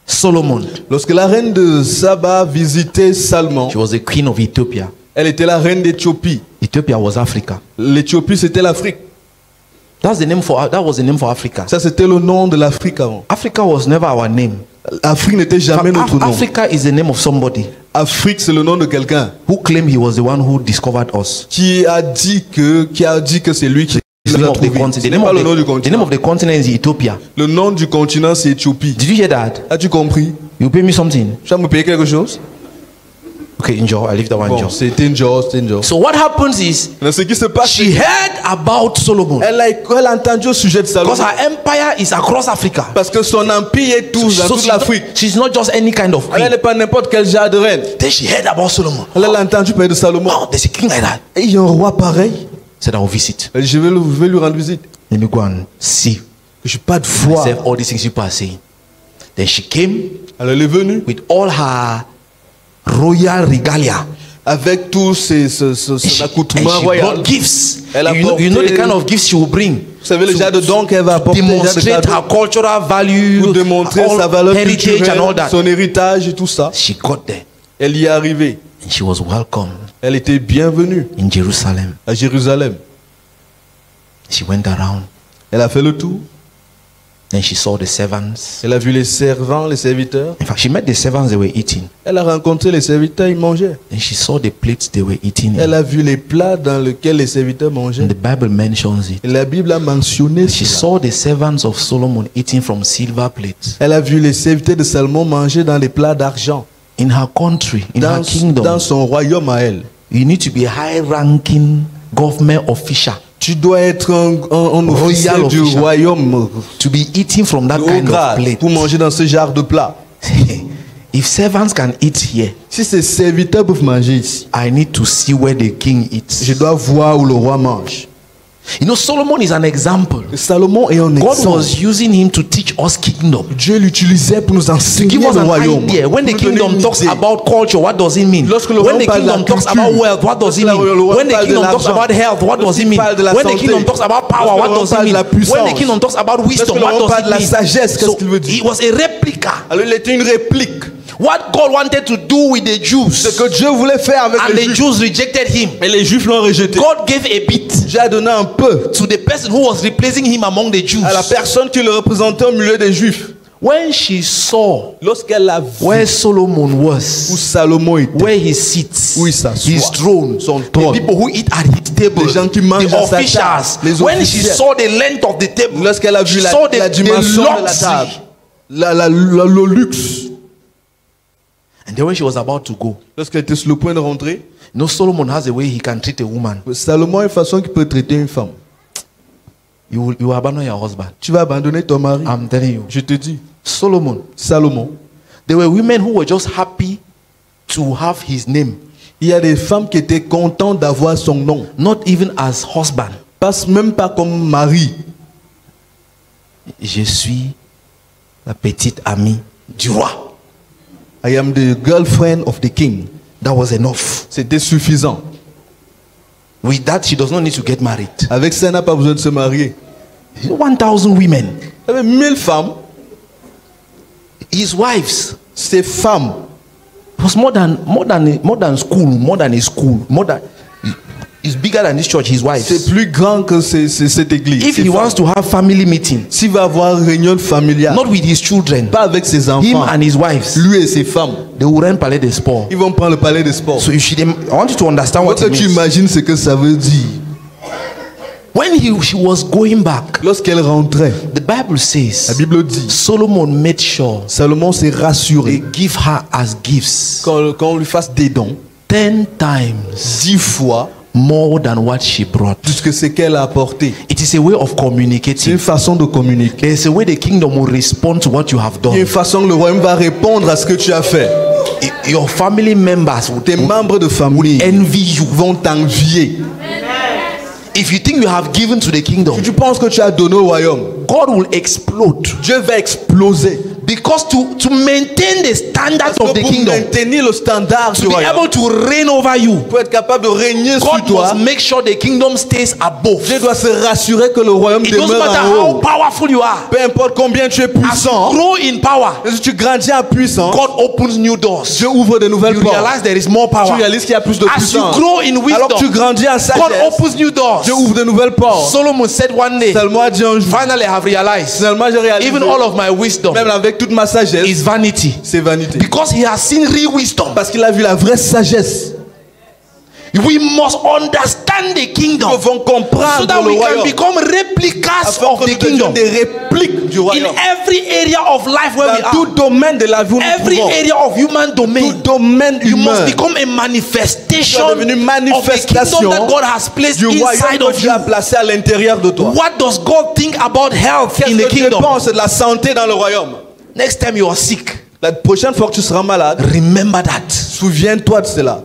Speaker 1: Solomon,
Speaker 2: lorsque la reine de Saba visitait Salmon,
Speaker 1: she was the queen of Ethiopia.
Speaker 2: elle était la reine d'Éthiopie.
Speaker 1: Ethiopia was Africa.
Speaker 2: L'Éthiopie, c'était l'Afrique.
Speaker 1: That was the name for Africa.
Speaker 2: Ça, c'était le nom de l'Afrique avant.
Speaker 1: Africa was never our name.
Speaker 2: Afrique n'était jamais notre nom.
Speaker 1: Africa is the name of somebody
Speaker 2: Afrique, c'est le nom de quelqu'un
Speaker 1: who claimed he was the one who discovered us.
Speaker 2: qui a dit que c'est lui qui
Speaker 1: The
Speaker 2: nous
Speaker 1: name
Speaker 2: a
Speaker 1: of the
Speaker 2: trouvés.
Speaker 1: continent.
Speaker 2: Ce n'est pas le nom du
Speaker 1: The name of
Speaker 2: continent.
Speaker 1: the continent is Ethiopia.
Speaker 2: Le nom du continent, c'est Éthiopie.
Speaker 1: Did you hear that?
Speaker 2: As-tu compris?
Speaker 1: You pay me something.
Speaker 2: Tu vas me payer quelque chose?
Speaker 1: Okay, enjoy. I leave that one.
Speaker 2: Bon,
Speaker 1: Enjoy.
Speaker 2: c'était une chose, c'était une chose.
Speaker 1: So what happens is
Speaker 2: Mais ce qui se passe,
Speaker 1: she heard about Solomon
Speaker 2: elle a entendu au sujet de Salomon.
Speaker 1: because her empire is across Africa.
Speaker 2: Parce que son empire est tout, dans
Speaker 1: So
Speaker 2: toute l'Afrique.
Speaker 1: she's not just any kind of
Speaker 2: Elle
Speaker 1: queen.
Speaker 2: n'est pas n'importe quel genre de reine.
Speaker 1: Then she heard about Solomon.
Speaker 2: Elle a entendu parler de Salomon.
Speaker 1: Oh, there's a king like that.
Speaker 2: Et il y a un roi pareil.
Speaker 1: Said I will visit.
Speaker 2: Elle dit, je vais lui rendre visite.
Speaker 1: Let me go and see.
Speaker 2: Je n'ai pas de foi.
Speaker 1: Myself, all these things people are saying. Then she came
Speaker 2: Alors elle est venue
Speaker 1: with all her royal regalia.
Speaker 2: avec tout son
Speaker 1: And she
Speaker 2: accoutrement royal.
Speaker 1: brought gifts.
Speaker 2: Elle a
Speaker 1: You know the
Speaker 2: porté-
Speaker 1: kind of gifts she will bring.
Speaker 2: Vous savez le genre de don qu'elle va apporter, le genre de
Speaker 1: Demonstrate
Speaker 2: cadeau
Speaker 1: her cultural value,
Speaker 2: pour démontrer
Speaker 1: all
Speaker 2: sa valeur
Speaker 1: heritage and all
Speaker 2: culturelle,
Speaker 1: that.
Speaker 2: son héritage et tout ça.
Speaker 1: She got there
Speaker 2: Elle y est arrivée.
Speaker 1: and she was welcomed
Speaker 2: Elle était bienvenue
Speaker 1: in Jerusalem.
Speaker 2: à Jérusalem.
Speaker 1: She went around.
Speaker 2: Elle a fait le tour.
Speaker 1: Then she saw the servants.
Speaker 2: Elle a vu les servants, les serviteurs.
Speaker 1: In fact, she met the servants, they were eating.
Speaker 2: Elle a rencontré les serviteurs, ils mangeaient.
Speaker 1: And she saw the plates they were eating.
Speaker 2: Elle a vu les plats dans lesquels les serviteurs mangeaient.
Speaker 1: And the Bible mentions it.
Speaker 2: Et la Bible a mentionné
Speaker 1: She
Speaker 2: cela.
Speaker 1: saw the servants of Solomon eating from silver plates.
Speaker 2: Elle a vu les serviteurs de Salomon manger dans des plats d'argent.
Speaker 1: In her country, in her
Speaker 2: Dans
Speaker 1: kingdom,
Speaker 2: son royaume à elle.
Speaker 1: you need to be a high-ranking government official
Speaker 2: Tu dois être un officier
Speaker 1: Royal
Speaker 2: du
Speaker 1: official.
Speaker 2: royaume
Speaker 1: to be eating from that
Speaker 2: de haut
Speaker 1: kind of
Speaker 2: grade
Speaker 1: plate.
Speaker 2: pour manger dans ce genre de plat.
Speaker 1: If servants can eat here,
Speaker 2: Si ces serviteurs peuvent manger ici,
Speaker 1: I need to see where the king eats.
Speaker 2: je dois voir où le roi mange.
Speaker 1: You know, Solomon is an example.
Speaker 2: Salomon est un
Speaker 1: God
Speaker 2: exemple.
Speaker 1: was using him to teach us kingdom.
Speaker 2: Dieu l'utilisait pour nous
Speaker 1: To
Speaker 2: enseigner
Speaker 1: give us
Speaker 2: le
Speaker 1: an
Speaker 2: royaume.
Speaker 1: idea. When the
Speaker 2: Pour nous donner
Speaker 1: kingdom
Speaker 2: une
Speaker 1: talks
Speaker 2: idée.
Speaker 1: about culture, what does it mean?
Speaker 2: Lorsque le
Speaker 1: When
Speaker 2: roi
Speaker 1: the
Speaker 2: parle de la
Speaker 1: kingdom talks
Speaker 2: culture,
Speaker 1: about wealth, what does it
Speaker 2: lorsque
Speaker 1: mean?
Speaker 2: le roi
Speaker 1: When the
Speaker 2: parle de
Speaker 1: kingdom talks
Speaker 2: l'argent,
Speaker 1: about health, what does it
Speaker 2: lorsqu'il
Speaker 1: mean?
Speaker 2: parle de la
Speaker 1: When the
Speaker 2: santé,
Speaker 1: kingdom talks about power,
Speaker 2: lorsque
Speaker 1: what
Speaker 2: le roi
Speaker 1: does it
Speaker 2: parle de
Speaker 1: mean?
Speaker 2: la puissance,
Speaker 1: When the kingdom talks about wisdom,
Speaker 2: lorsque le
Speaker 1: what
Speaker 2: roi
Speaker 1: does
Speaker 2: parle
Speaker 1: it
Speaker 2: de la
Speaker 1: mean?
Speaker 2: sagesse, qu'est-ce
Speaker 1: So
Speaker 2: qu'il veut dire?
Speaker 1: it was a replica.
Speaker 2: Alors il était une réplique.
Speaker 1: What God wanted to do with the
Speaker 2: Ce
Speaker 1: Jews,
Speaker 2: que Dieu voulait faire avec
Speaker 1: and
Speaker 2: les
Speaker 1: the
Speaker 2: Juifs.
Speaker 1: Jews rejected him.
Speaker 2: Et les Juifs l'ont rejeté.
Speaker 1: God gave a bit
Speaker 2: Dieu a donné un peu
Speaker 1: to the person who was replacing him among the Jews.
Speaker 2: à la personne qui le représentait au milieu des Juifs.
Speaker 1: When she saw
Speaker 2: Lorsqu'elle a vu
Speaker 1: where Solomon
Speaker 2: où
Speaker 1: was,
Speaker 2: Salomon était,
Speaker 1: where he sits,
Speaker 2: où il s'assoit,
Speaker 1: his throne,
Speaker 2: son
Speaker 1: the
Speaker 2: trône,
Speaker 1: people who eat at his table,
Speaker 2: les gens qui mangent
Speaker 1: the
Speaker 2: à sa
Speaker 1: officials,
Speaker 2: table, les
Speaker 1: when she
Speaker 2: officiels.
Speaker 1: saw the length of the table,
Speaker 2: lorsqu'elle a vu
Speaker 1: she
Speaker 2: la,
Speaker 1: saw
Speaker 2: la dimension de la table, le luxe,
Speaker 1: and then when she was about to go,
Speaker 2: lorsqu'elle était sur le point de rentrer,
Speaker 1: you know, Solomon has a way he can treat a woman.
Speaker 2: Salomon a une façon qu'il peut traiter une femme.
Speaker 1: You will abandon your husband.
Speaker 2: Tu vas abandonner ton mari.
Speaker 1: I'm telling you.
Speaker 2: Je te dis,
Speaker 1: Solomon.
Speaker 2: Salomon.
Speaker 1: There were women who were just happy to have his name.
Speaker 2: Il y a des femmes qui étaient contentes d'avoir son nom.
Speaker 1: Not even as husband.
Speaker 2: Même pas comme mari.
Speaker 1: Je suis la petite amie du roi.
Speaker 2: I am the girlfriend of the king.
Speaker 1: That was enough.
Speaker 2: C'était suffisant.
Speaker 1: With that, she does not need to get married.
Speaker 2: Avec ça, elle n'a pas besoin de se marier.
Speaker 1: 1,000 women.
Speaker 2: Il y avait 1000 femmes.
Speaker 1: His wives.
Speaker 2: Ses femmes.
Speaker 1: It was more than school, more than a school, more than. It's bigger than this church. His wives.
Speaker 2: C'est plus grand que cette église.
Speaker 1: If he wants to have family meeting,
Speaker 2: s'il va avoir une réunion familiale,
Speaker 1: not with his children,
Speaker 2: pas avec ses enfants,
Speaker 1: him and his wives,
Speaker 2: lui et ses femmes,
Speaker 1: they will rent Palais des Sports.
Speaker 2: Ils vont prendre le palais des sports.
Speaker 1: So I want you to understand what it means.
Speaker 2: Tu imagines ce que ça veut dire.
Speaker 1: When she was going back,
Speaker 2: lorsqu'elle rentrait,
Speaker 1: the Bible says,
Speaker 2: la Bible dit,
Speaker 1: Solomon made sure
Speaker 2: Salomon s'est rassuré,
Speaker 1: they give her as gifts,
Speaker 2: quand on lui fasse des dons,
Speaker 1: 10 times,
Speaker 2: 10 fois,
Speaker 1: more than what she brought.
Speaker 2: Plus que ce qu'elle a apporté.
Speaker 1: It is a way of communicating.
Speaker 2: C'est une façon de communiquer.
Speaker 1: There is a way the kingdom will respond to what you have done.
Speaker 2: Il y a une façon le royaume va répondre à ce que tu as fait.
Speaker 1: Your family members,
Speaker 2: tes membres de famille,
Speaker 1: envy you,
Speaker 2: vont t'envier.
Speaker 1: If you think you have given to the kingdom,
Speaker 2: si tu penses que tu as donné au royaume,
Speaker 1: God will explode.
Speaker 2: Dieu va exploser.
Speaker 1: Because to maintain the standards of the kingdom,
Speaker 2: maintenir le standard
Speaker 1: to be able to reign over you,
Speaker 2: pour être capable de régner sur
Speaker 1: God
Speaker 2: toi,
Speaker 1: must make sure the kingdom stays above.
Speaker 2: Dieu doit se rassurer que le royaume demeure en haut.
Speaker 1: It doesn't matter how powerful you are.
Speaker 2: Peu importe combien tu es puissant,
Speaker 1: as you grow in power,
Speaker 2: si tu grandis en puissance,
Speaker 1: God opens new doors.
Speaker 2: Dieu ouvre de nouvelles portes.
Speaker 1: You realize there is more power.
Speaker 2: Tu réalises qu'il y a plus de puissance.
Speaker 1: As you grow in wisdom,
Speaker 2: alors que tu grandis en sagesse,
Speaker 1: God opens new doors.
Speaker 2: Dieu ouvre de nouvelles portes.
Speaker 1: Solomon said one day, finally I have realized, even all of my wisdom,
Speaker 2: même avec toute ma sagesse,
Speaker 1: is vanity.
Speaker 2: C'est vanité.
Speaker 1: Because he has seen real wisdom.
Speaker 2: Parce qu'il a vu la vraie sagesse.
Speaker 1: We must understand the kingdom,
Speaker 2: nous devons comprendre
Speaker 1: so that
Speaker 2: le
Speaker 1: we
Speaker 2: royaume,
Speaker 1: can become replicas
Speaker 2: of
Speaker 1: the kingdom.
Speaker 2: Des répliques du royaume.
Speaker 1: In every area of life where
Speaker 2: dans
Speaker 1: we are,
Speaker 2: tout domaine de la vie,
Speaker 1: every area of human domain,
Speaker 2: tout domaine
Speaker 1: you
Speaker 2: humain,
Speaker 1: must become a manifestation
Speaker 2: of the kingdom
Speaker 1: that God has placed
Speaker 2: du
Speaker 1: inside of
Speaker 2: you. A placé à l'intérieur de toi.
Speaker 1: What does God think about health in the kingdom?
Speaker 2: Qu'est-ce que Dieu pense de la santé dans le royaume?
Speaker 1: Next time you are sick,
Speaker 2: la prochaine fois que tu seras malade,
Speaker 1: remember that.
Speaker 2: Souviens-toi de cela.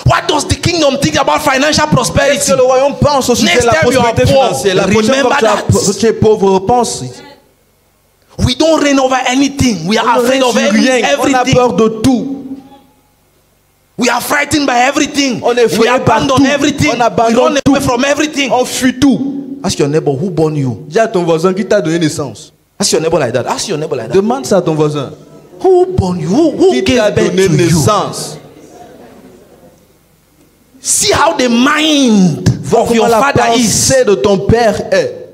Speaker 1: What does the kingdom think about financial prosperity?
Speaker 2: Qu'est-ce que le royaume pense au sujet de la prospérité financière? La prochaine fois que tu es pauvre, pense.
Speaker 1: We don't reign over anything. We are afraid of everything.
Speaker 2: On a peur de tout.
Speaker 1: We are frightened by everything.
Speaker 2: On est
Speaker 1: we abandon everything.
Speaker 2: On abandonne
Speaker 1: we run away from everything.
Speaker 2: On fuit tout.
Speaker 1: Ask your neighbor who born you.
Speaker 2: Dis à ton voisin qui t'a donné naissance.
Speaker 1: Ask your neighbor like that. Ask your neighbor like that.
Speaker 2: Demande ça à ton voisin.
Speaker 1: Who born you? Who gave birth to
Speaker 2: naissance?
Speaker 1: You? See how the mind of your father is.
Speaker 2: De ton père est.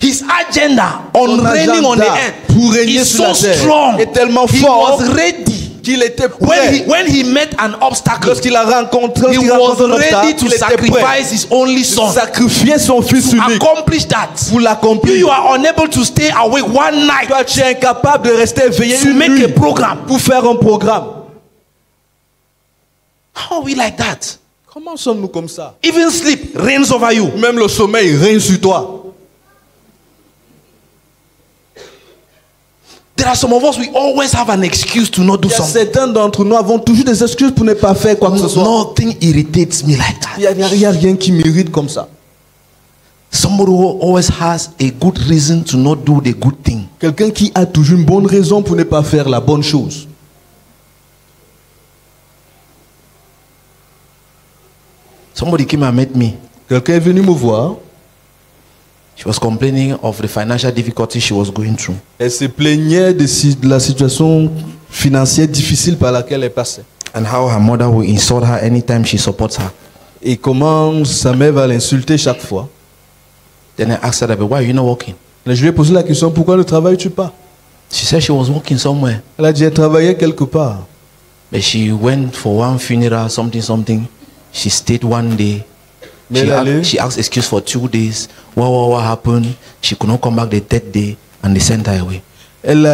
Speaker 1: His agenda on reigning on the earth
Speaker 2: pour régner
Speaker 1: is
Speaker 2: sur la
Speaker 1: so
Speaker 2: terre
Speaker 1: strong.
Speaker 2: Est tellement
Speaker 1: he
Speaker 2: fort
Speaker 1: was ready.
Speaker 2: Qu'il était prêt.
Speaker 1: When he met an obstacle,
Speaker 2: lorsqu'il a rencontré,
Speaker 1: he was ready to sacrifice his only son.
Speaker 2: Sacrifier son fils unique.
Speaker 1: Accomplish that.
Speaker 2: Pour l'accomplir.
Speaker 1: You are unable to stay awake one night.
Speaker 2: Toi, tu es incapable de rester éveillé
Speaker 1: to make
Speaker 2: nuit
Speaker 1: a program.
Speaker 2: Pour faire un programme.
Speaker 1: How are we like that?
Speaker 2: Comment sommes-nous comme ça?
Speaker 1: Even sleep reigns over you.
Speaker 2: Même le sommeil règne sur toi.
Speaker 1: There are some of us, we always have an excuse to not do something.
Speaker 2: Certains d'entre nous avons toujours des excuses pour ne pas faire quoi que ce soit.
Speaker 1: Nothing irritates me like that.
Speaker 2: Il n'y a rien qui m'irrite comme ça.
Speaker 1: Somebody who always has a good reason to not do the good thing.
Speaker 2: Quelqu'un qui a toujours une bonne raison pour ne pas faire la bonne chose.
Speaker 1: Somebody came and met me.
Speaker 2: Quelqu'un est venu me voir.
Speaker 1: She was complaining of the financial difficulties she was going through.
Speaker 2: Elle se plaignait de la situation financière difficile par laquelle elle passait.
Speaker 1: And how her mother will insult her anytime she supports her.
Speaker 2: Et comment sa mère va l'insulter chaque fois.
Speaker 1: Then I asked her, why are you not working?
Speaker 2: Je lui ai posé la question, pourquoi ne travailles-tu pas?
Speaker 1: She said she was working somewhere.
Speaker 2: Elle a dit, elle travaillait quelque part.
Speaker 1: But she went for one funeral, something. She stayed one day.
Speaker 2: Mais
Speaker 1: She asked excuse for 2 days. What happened? She could not come back the 3rd day and they sent her away.
Speaker 2: Elle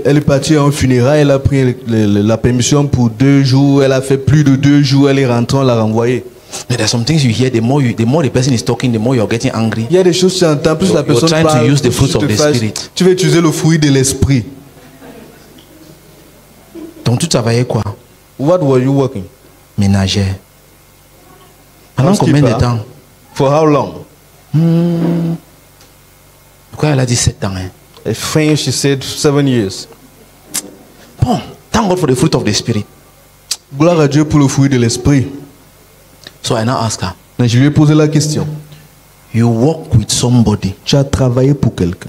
Speaker 2: est partie en funérailles, elle a pris la permission pour 2 jours, elle a fait plus de 2 jours, elle est rentrée, on l'a renvoyée.
Speaker 1: But there's some things you hear, the more the person is talking, the more you're getting angry.
Speaker 2: Il y a des choses que tu entends, plus la personne
Speaker 1: You're trying
Speaker 2: parle,
Speaker 1: to use the
Speaker 2: plus
Speaker 1: fruits of
Speaker 2: tu te
Speaker 1: the
Speaker 2: fâches.
Speaker 1: spirit.
Speaker 2: Tu veux utiliser le fruit de l'esprit.
Speaker 1: Donc tu travaillais quoi?
Speaker 2: What were you working?
Speaker 1: Ménagère. Pendant combien de temps?
Speaker 2: For how long?
Speaker 1: Pourquoi elle a dit 7 ans? Hein?
Speaker 2: I think she said 7 years.
Speaker 1: Bon, thank God for the fruit of the spirit.
Speaker 2: Gloire à Dieu pour le fruit de l'esprit.
Speaker 1: So I now ask her,
Speaker 2: Mais je lui ai posé la question.
Speaker 1: you work with somebody
Speaker 2: Tu as travaillé pour quelqu'un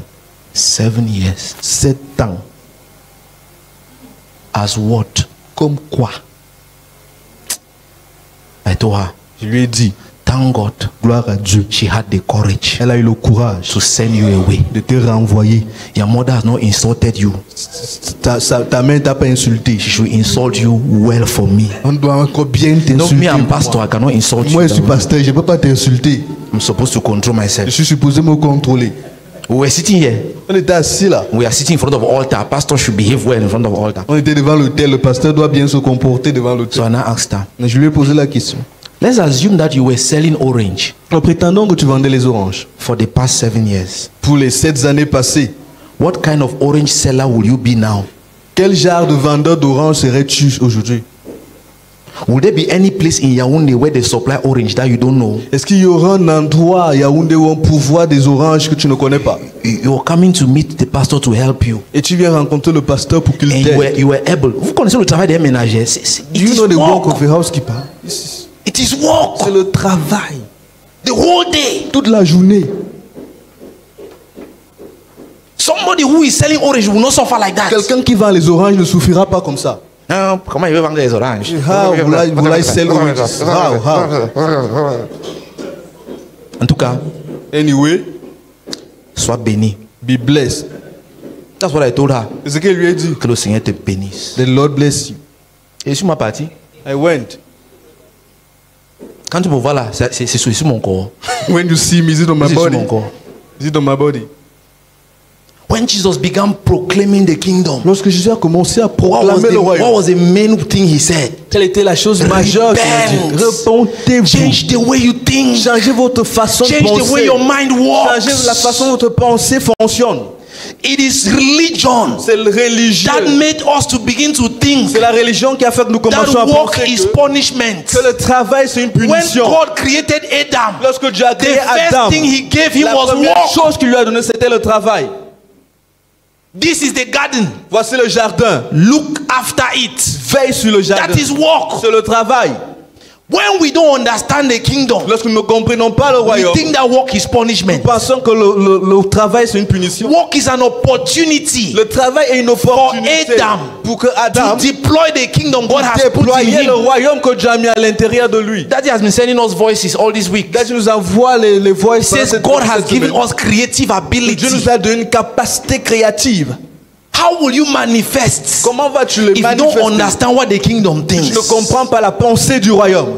Speaker 1: 7 years.
Speaker 2: 7 ans.
Speaker 1: As what?
Speaker 2: Comme quoi?
Speaker 1: I told her,
Speaker 2: Je lui ai dit,
Speaker 1: thank God
Speaker 2: gloire à Dieu.
Speaker 1: she had the courage
Speaker 2: Elle a eu le courage
Speaker 1: to send you away.
Speaker 2: de te renvoyer.
Speaker 1: Your mother has not insulted you.
Speaker 2: Ta mère t'a pas insulté.
Speaker 1: She should insult you well for me.
Speaker 2: On doit encore bien
Speaker 1: No,
Speaker 2: t'insulter.
Speaker 1: me, I'm pastor. I cannot insult
Speaker 2: Moi,
Speaker 1: you.
Speaker 2: je suis pasteur, je ne peux pas t'insulter.
Speaker 1: I'm supposed to control
Speaker 2: Je
Speaker 1: myself.
Speaker 2: suis supposé me contrôler.
Speaker 1: We were sitting here.
Speaker 2: On était assis là.
Speaker 1: We are sitting in front of altar. Pastor should behave well in front of altar.
Speaker 2: On était devant l'autel. Le pasteur doit bien se comporter devant l'autel.
Speaker 1: So I now asked her,
Speaker 2: Mais je lui ai posé la question.
Speaker 1: let's assume that you were selling orange
Speaker 2: En prétendant que tu vendais les oranges.
Speaker 1: for the past 7 years.
Speaker 2: Pour les 7 années passées,
Speaker 1: What kind of orange seller will you be now?
Speaker 2: quel genre de vendeur d'oranges serais-tu aujourd'hui?
Speaker 1: Will there be any place in Yaoundé where they supply orange that you don't know?
Speaker 2: Est-ce qu'il y aura un endroit à Yaoundé où on pourvoit des oranges que tu ne connais pas?
Speaker 1: You're coming to meet the pastor to help you.
Speaker 2: Et tu viens rencontrer le pasteur pour qu'il
Speaker 1: And
Speaker 2: t'aide.
Speaker 1: you were able. Vous connaissez le travail des ménagères?
Speaker 2: Do you know the work of a housekeeper?
Speaker 1: It is work.
Speaker 2: C'est le travail.
Speaker 1: The whole day.
Speaker 2: Toute la journée.
Speaker 1: Somebody who is selling orange will not suffer like that.
Speaker 2: Quelqu'un qui vend les oranges ne souffrira pas comme ça.
Speaker 1: Non, comment il veut vendre les oranges?
Speaker 2: How will I sell oranges? How?
Speaker 1: En tout cas,
Speaker 2: Anyway,
Speaker 1: sois béni.
Speaker 2: be blessed.
Speaker 1: That's what I told her.
Speaker 2: C'est ce qu'il lui a dit.
Speaker 1: Que le Seigneur te bénisse.
Speaker 2: The Lord bless you.
Speaker 1: Et sur ma partie,
Speaker 2: I went.
Speaker 1: quand tu me vois là, c'est sur mon corps.
Speaker 2: When you see me, is it on my
Speaker 1: C'est sur
Speaker 2: body?
Speaker 1: mon corps.
Speaker 2: Is it on my body?
Speaker 1: When Jesus began proclaiming the kingdom,
Speaker 2: Lorsque Jésus a commencé à
Speaker 1: what
Speaker 2: proclamer le
Speaker 1: what
Speaker 2: royaume,
Speaker 1: was the main thing he said?
Speaker 2: quelle était la chose majeure qu'il a dit? Repentez-vous.
Speaker 1: Change the way you think.
Speaker 2: Changez votre façon de
Speaker 1: Change the way
Speaker 2: penser.
Speaker 1: your mind
Speaker 2: Changez la
Speaker 1: works.
Speaker 2: façon dont votre pensée fonctionne.
Speaker 1: It is religion
Speaker 2: C'est le religieux.
Speaker 1: that made us to begin to think
Speaker 2: C'est la religion qui a fait que nous commençons à
Speaker 1: that work
Speaker 2: penser
Speaker 1: is punishment.
Speaker 2: que le travail c'est une
Speaker 1: When
Speaker 2: punition.
Speaker 1: God created Adam,
Speaker 2: Lorsque Dieu a
Speaker 1: the
Speaker 2: créé
Speaker 1: first
Speaker 2: Adam,
Speaker 1: thing he gave him
Speaker 2: la
Speaker 1: was
Speaker 2: première
Speaker 1: work.
Speaker 2: chose qu'il lui a donné c'était le travail.
Speaker 1: This is the garden.
Speaker 2: Voici le jardin.
Speaker 1: Look after it.
Speaker 2: Veille sur le jardin.
Speaker 1: That is work.
Speaker 2: C'est le travail.
Speaker 1: When we don't understand the kingdom,
Speaker 2: Lorsque nous ne comprenons pas le
Speaker 1: we
Speaker 2: royaume,
Speaker 1: think that work is punishment.
Speaker 2: nous pensons que le travail c'est une punition.
Speaker 1: Work is an opportunity
Speaker 2: Le travail est une opportunité
Speaker 1: Adam
Speaker 2: pour que
Speaker 1: to
Speaker 2: Adam
Speaker 1: deploy the kingdom God has put in
Speaker 2: déploie le
Speaker 1: him.
Speaker 2: royaume que Dieu a mis à l'intérieur de lui.
Speaker 1: Daddy has been sending us voices all this week.
Speaker 2: Dieu nous envoie les voix.
Speaker 1: Says God has given us creative ability.
Speaker 2: Dieu nous a donné une capacité créative.
Speaker 1: How will you manifest
Speaker 2: Comment vas-tu le
Speaker 1: if you
Speaker 2: manifester?
Speaker 1: don't understand what the kingdom
Speaker 2: Tu
Speaker 1: thinks?
Speaker 2: ne comprends pas la pensée du royaume.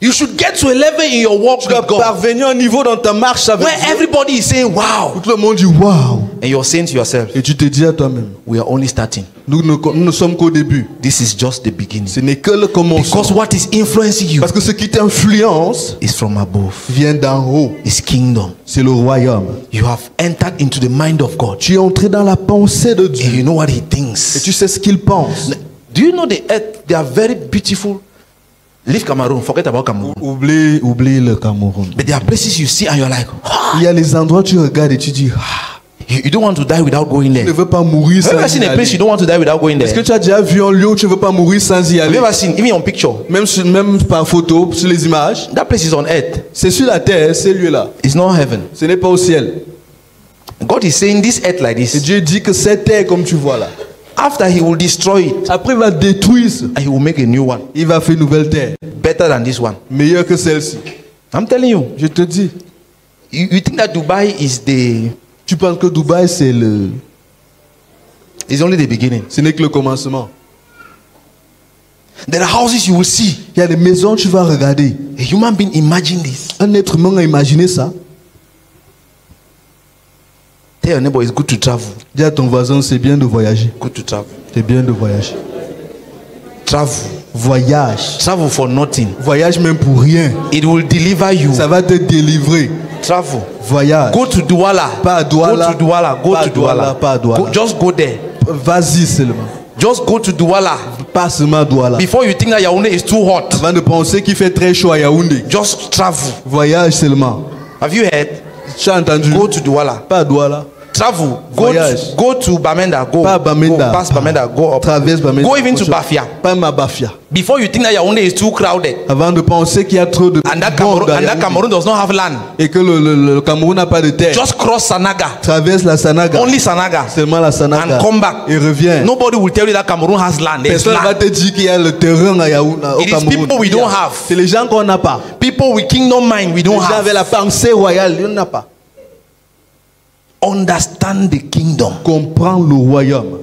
Speaker 1: You should get to a level in your walk
Speaker 2: Tu dois
Speaker 1: with God
Speaker 2: parvenir à un niveau dans ta marche avec
Speaker 1: where
Speaker 2: Dieu
Speaker 1: everybody is saying, wow.
Speaker 2: où tout le monde dit waouh.
Speaker 1: And you're saying to yourself,
Speaker 2: Et tu te dis à toi-même,
Speaker 1: we are only starting.
Speaker 2: nous ne sommes qu'au début.
Speaker 1: This is just the beginning.
Speaker 2: Ce n'est que le commencement.
Speaker 1: Because what is influencing you
Speaker 2: Parce que ce qui t'influence
Speaker 1: is from above.
Speaker 2: vient d'en haut.
Speaker 1: It's kingdom.
Speaker 2: C'est le royaume.
Speaker 1: You have entered into the mind of God.
Speaker 2: Tu es entré dans la pensée de
Speaker 1: And
Speaker 2: Dieu.
Speaker 1: you know what he
Speaker 2: Et
Speaker 1: thinks.
Speaker 2: tu sais ce qu'il pense.
Speaker 1: Do you know the earth? They are very beautiful. Leave Cameroon. Forget about Cameroon.
Speaker 2: Oublie le Cameroun.
Speaker 1: But there are places you see and you're like, ah.
Speaker 2: Il y a les endroits où tu regardes et tu dis,
Speaker 1: You don't want to die without going
Speaker 2: tu
Speaker 1: there.
Speaker 2: ne veux pas mourir
Speaker 1: Have you ever
Speaker 2: sans
Speaker 1: seen
Speaker 2: y
Speaker 1: a place
Speaker 2: aller.
Speaker 1: you don't want to die without going
Speaker 2: Est-ce que
Speaker 1: there?
Speaker 2: tu as déjà vu un lieu où tu ne veux pas mourir sans y
Speaker 1: Have
Speaker 2: aller?
Speaker 1: you ever seen, even on picture,
Speaker 2: Même par photo, sur les images.
Speaker 1: that place is on earth.
Speaker 2: C'est sur la terre, ces lieux-là.
Speaker 1: It's not heaven.
Speaker 2: Ce n'est pas au ciel.
Speaker 1: God is saying this earth like
Speaker 2: Et
Speaker 1: this.
Speaker 2: Dieu dit que cette terre, comme tu vois là,
Speaker 1: After he will destroy it
Speaker 2: après il va détruire ça.
Speaker 1: and he will make a new one
Speaker 2: Il va faire une nouvelle terre,
Speaker 1: better than this one.
Speaker 2: meilleure que celle-ci.
Speaker 1: I'm telling you.
Speaker 2: Je te dis.
Speaker 1: You think that Dubai is the
Speaker 2: Tu penses que Dubaï, c'est le...
Speaker 1: It's only the beginning.
Speaker 2: Ce n'est que le commencement.
Speaker 1: There are houses you will see.
Speaker 2: Il y a des maisons, tu vas regarder.
Speaker 1: A human being imagine this.
Speaker 2: Un être humain a imaginé ça.
Speaker 1: Tell your neighbor it's good to travel.
Speaker 2: Dis à ton voisin, c'est bien de voyager.
Speaker 1: Good to travel.
Speaker 2: C'est bien de voyager.
Speaker 1: Travel.
Speaker 2: Voyage.
Speaker 1: Travel for nothing.
Speaker 2: Voyage même pour rien.
Speaker 1: It will deliver you.
Speaker 2: Ça va te délivrer.
Speaker 1: Travel.
Speaker 2: Voyage.
Speaker 1: Go to Douala.
Speaker 2: Pas à Douala.
Speaker 1: Go to Douala. Go
Speaker 2: Pas à
Speaker 1: to Douala.
Speaker 2: Douala, pas à Douala.
Speaker 1: Just go there.
Speaker 2: Vas-y seulement.
Speaker 1: Just go to Douala.
Speaker 2: Pas seulement à Douala.
Speaker 1: Before you think that Yaoundé is too hot.
Speaker 2: Avant de penser qu'il fait très chaud à Yaoundé.
Speaker 1: Just travel.
Speaker 2: Voyage seulement.
Speaker 1: Have you heard?
Speaker 2: Tu as entendu?
Speaker 1: Go to Douala.
Speaker 2: Pas à Douala.
Speaker 1: Travel.
Speaker 2: Voyage.
Speaker 1: Go to Bamenda. Go.
Speaker 2: Pas à Bamenda.
Speaker 1: Go past Bamenda. Go up.
Speaker 2: Traverse Bamenda.
Speaker 1: Go even to Bafia.
Speaker 2: Pas à Bafia.
Speaker 1: Before you think that Yaoundé is too crowded.
Speaker 2: Avant de penser qu'il y a trop de
Speaker 1: And that
Speaker 2: monde à
Speaker 1: Cameroon,
Speaker 2: Yaoundé.
Speaker 1: Cameroon does not have land.
Speaker 2: Et que le Cameroun n'a pas de terre.
Speaker 1: Just cross Sanaga.
Speaker 2: Traverse la Sanaga.
Speaker 1: Only Sanaga.
Speaker 2: Seulement la Sanaga.
Speaker 1: And come back.
Speaker 2: Et revient.
Speaker 1: Nobody will tell you that Cameroon has land. There's
Speaker 2: Personne ne va
Speaker 1: land.
Speaker 2: te dire qu'il y a le terrain à Yaoundé, au
Speaker 1: It is
Speaker 2: Cameroun.
Speaker 1: people we don't have.
Speaker 2: C'est les gens qu'on n'a pas.
Speaker 1: People with kingdom mind we
Speaker 2: Les
Speaker 1: don't
Speaker 2: gens avec
Speaker 1: have.
Speaker 2: la pensée royale, on n'a pas.
Speaker 1: Understand the kingdom.
Speaker 2: Comprends le royaume.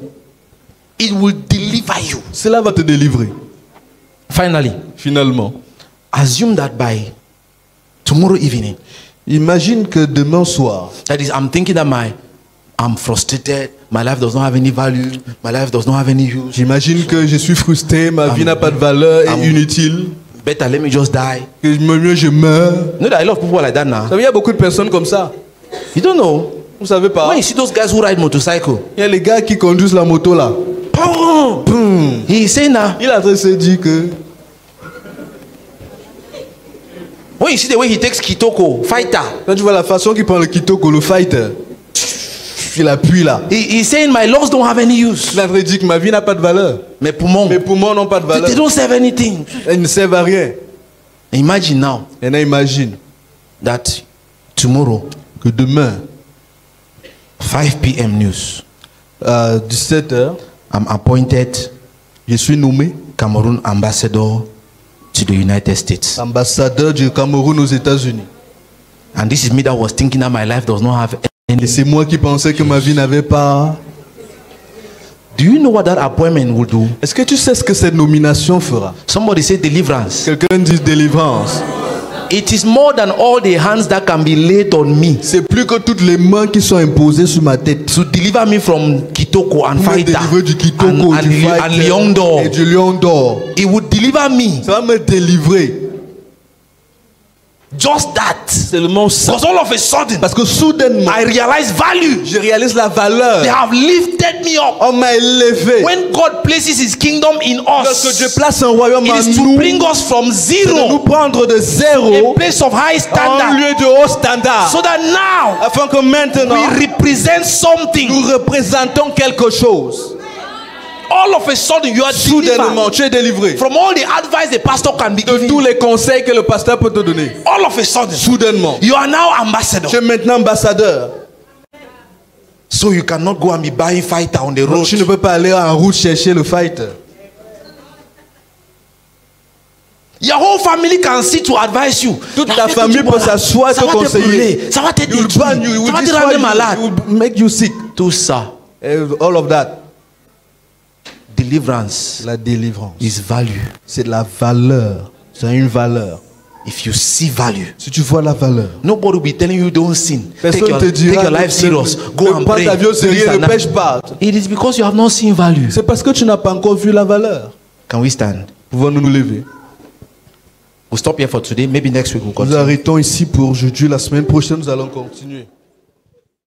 Speaker 1: It will deliver you.
Speaker 2: Cela va te délivrer.
Speaker 1: Finally,
Speaker 2: Finalement.
Speaker 1: assume that by tomorrow evening,
Speaker 2: Imagine que demain soir,
Speaker 1: that is, I'm thinking that I'm frustrated, my life does not have any value, my life does not have any use.
Speaker 2: j'imagine que je suis frustré, ma vie n'a pas de valeur, est inutile,
Speaker 1: Better let me just die.
Speaker 2: que mieux je meurs.
Speaker 1: You know that a lot of people are like that now.
Speaker 2: Vous savez, il y a beaucoup de personnes comme ça.
Speaker 1: You don't know.
Speaker 2: Vous savez pas.
Speaker 1: When you see those guys who ride motorcycle,
Speaker 2: Il y a les gars qui conduisent la moto là.
Speaker 1: boom, he's saying that
Speaker 2: Il a se dit que
Speaker 1: when you see the way he takes Kitoko, fighter,
Speaker 2: quand tu vois la façon qu'il prend le kitoko, le fighter, il appuie là.
Speaker 1: he's saying my laws don't have any use.
Speaker 2: Il a dit que ma vie n'a pas de valeur.
Speaker 1: Mes poumons,
Speaker 2: Mes poumons n'ont pas de
Speaker 1: they
Speaker 2: valeur.
Speaker 1: don't serve anything.
Speaker 2: Ils ne servent à rien.
Speaker 1: Imagine now
Speaker 2: Et là, imagine
Speaker 1: that tomorrow,
Speaker 2: que demain,
Speaker 1: 5 p.m. news,
Speaker 2: à 17h,
Speaker 1: I'm appointed
Speaker 2: je suis nommé
Speaker 1: Cameroon ambassador to the United States.
Speaker 2: ambassadeur du Cameroun aux États-Unis.
Speaker 1: And this is me that was thinking that my life does not have any.
Speaker 2: Et c'est moi qui pensais que ma vie n'avait pas.
Speaker 1: Do you know what that appointment will do?
Speaker 2: Est-ce que tu sais ce que cette nomination fera?
Speaker 1: Somebody say deliverance.
Speaker 2: Quelqu'un dit délivrance.
Speaker 1: It is more than all the hands that can be laid on me
Speaker 2: C'est plus que toutes les mains qui sont imposées sur ma tête.
Speaker 1: to deliver me from Kitoko and
Speaker 2: Pour me
Speaker 1: fighter
Speaker 2: délivrer du kitoko,
Speaker 1: and
Speaker 2: du fighter
Speaker 1: and Lion d'Or.
Speaker 2: et du lion d'or.
Speaker 1: It would deliver me.
Speaker 2: Ça va me délivrer.
Speaker 1: Just that.
Speaker 2: Seulement ça.
Speaker 1: Because all of a sudden,
Speaker 2: Parce que soudainement,
Speaker 1: I realize value.
Speaker 2: je réalise la valeur.
Speaker 1: They have lifted me up.
Speaker 2: On m'a élevé.
Speaker 1: When God places His kingdom in
Speaker 2: Lorsque Dieu
Speaker 1: us,
Speaker 2: place un royaume
Speaker 1: it
Speaker 2: en
Speaker 1: is to
Speaker 2: nous,
Speaker 1: bring us from
Speaker 2: c'est de nous
Speaker 1: zero,
Speaker 2: prendre de
Speaker 1: a
Speaker 2: zéro
Speaker 1: place of high
Speaker 2: en
Speaker 1: standard,
Speaker 2: lieu de haut standard.
Speaker 1: so that now
Speaker 2: Afin que maintenant,
Speaker 1: we represent something.
Speaker 2: nous représentons quelque chose.
Speaker 1: All of a sudden, you are
Speaker 2: Soudainement,
Speaker 1: delivered
Speaker 2: tu es délivré
Speaker 1: from all the advice the pastor can be
Speaker 2: de
Speaker 1: giving
Speaker 2: tous
Speaker 1: you.
Speaker 2: les conseils que le pasteur peut te donner.
Speaker 1: All of a sudden,
Speaker 2: Soudainement,
Speaker 1: you are now ambassador.
Speaker 2: tu es maintenant ambassadeur.
Speaker 1: So you cannot go and be buying fighter on the road.
Speaker 2: Tu ne peux pas aller en route chercher le fighter.
Speaker 1: Your whole family can sit to advise you.
Speaker 2: Toute ta famille peut s'asseoir et te conseiller.
Speaker 1: Ça va te
Speaker 2: You will ban you, you will destroy
Speaker 1: rendre
Speaker 2: you,
Speaker 1: malade.
Speaker 2: you will make you sick.
Speaker 1: Tout ça,
Speaker 2: All of that.
Speaker 1: deliverance
Speaker 2: La délivrance,
Speaker 1: is value.
Speaker 2: c'est de la valeur. C'est une valeur.
Speaker 1: If you see value,
Speaker 2: Si tu vois la valeur,
Speaker 1: nobody will be telling you don't sin.
Speaker 2: personne
Speaker 1: Take
Speaker 2: ne te
Speaker 1: your
Speaker 2: dira
Speaker 1: life serious. Go
Speaker 2: ne
Speaker 1: and
Speaker 2: prends
Speaker 1: pray.
Speaker 2: ta vie au sérieux,
Speaker 1: This
Speaker 2: ne
Speaker 1: and that.
Speaker 2: pêche pas.
Speaker 1: It is because you have not seen value.
Speaker 2: C'est parce que tu n'as pas encore vu la valeur.
Speaker 1: Can we stand?
Speaker 2: Pouvons-nous nous lever?
Speaker 1: We'll stop here for today. Maybe next week we'll
Speaker 2: Nous
Speaker 1: continue.
Speaker 2: arrêtons ici pour aujourd'hui. La semaine prochaine, nous allons continuer.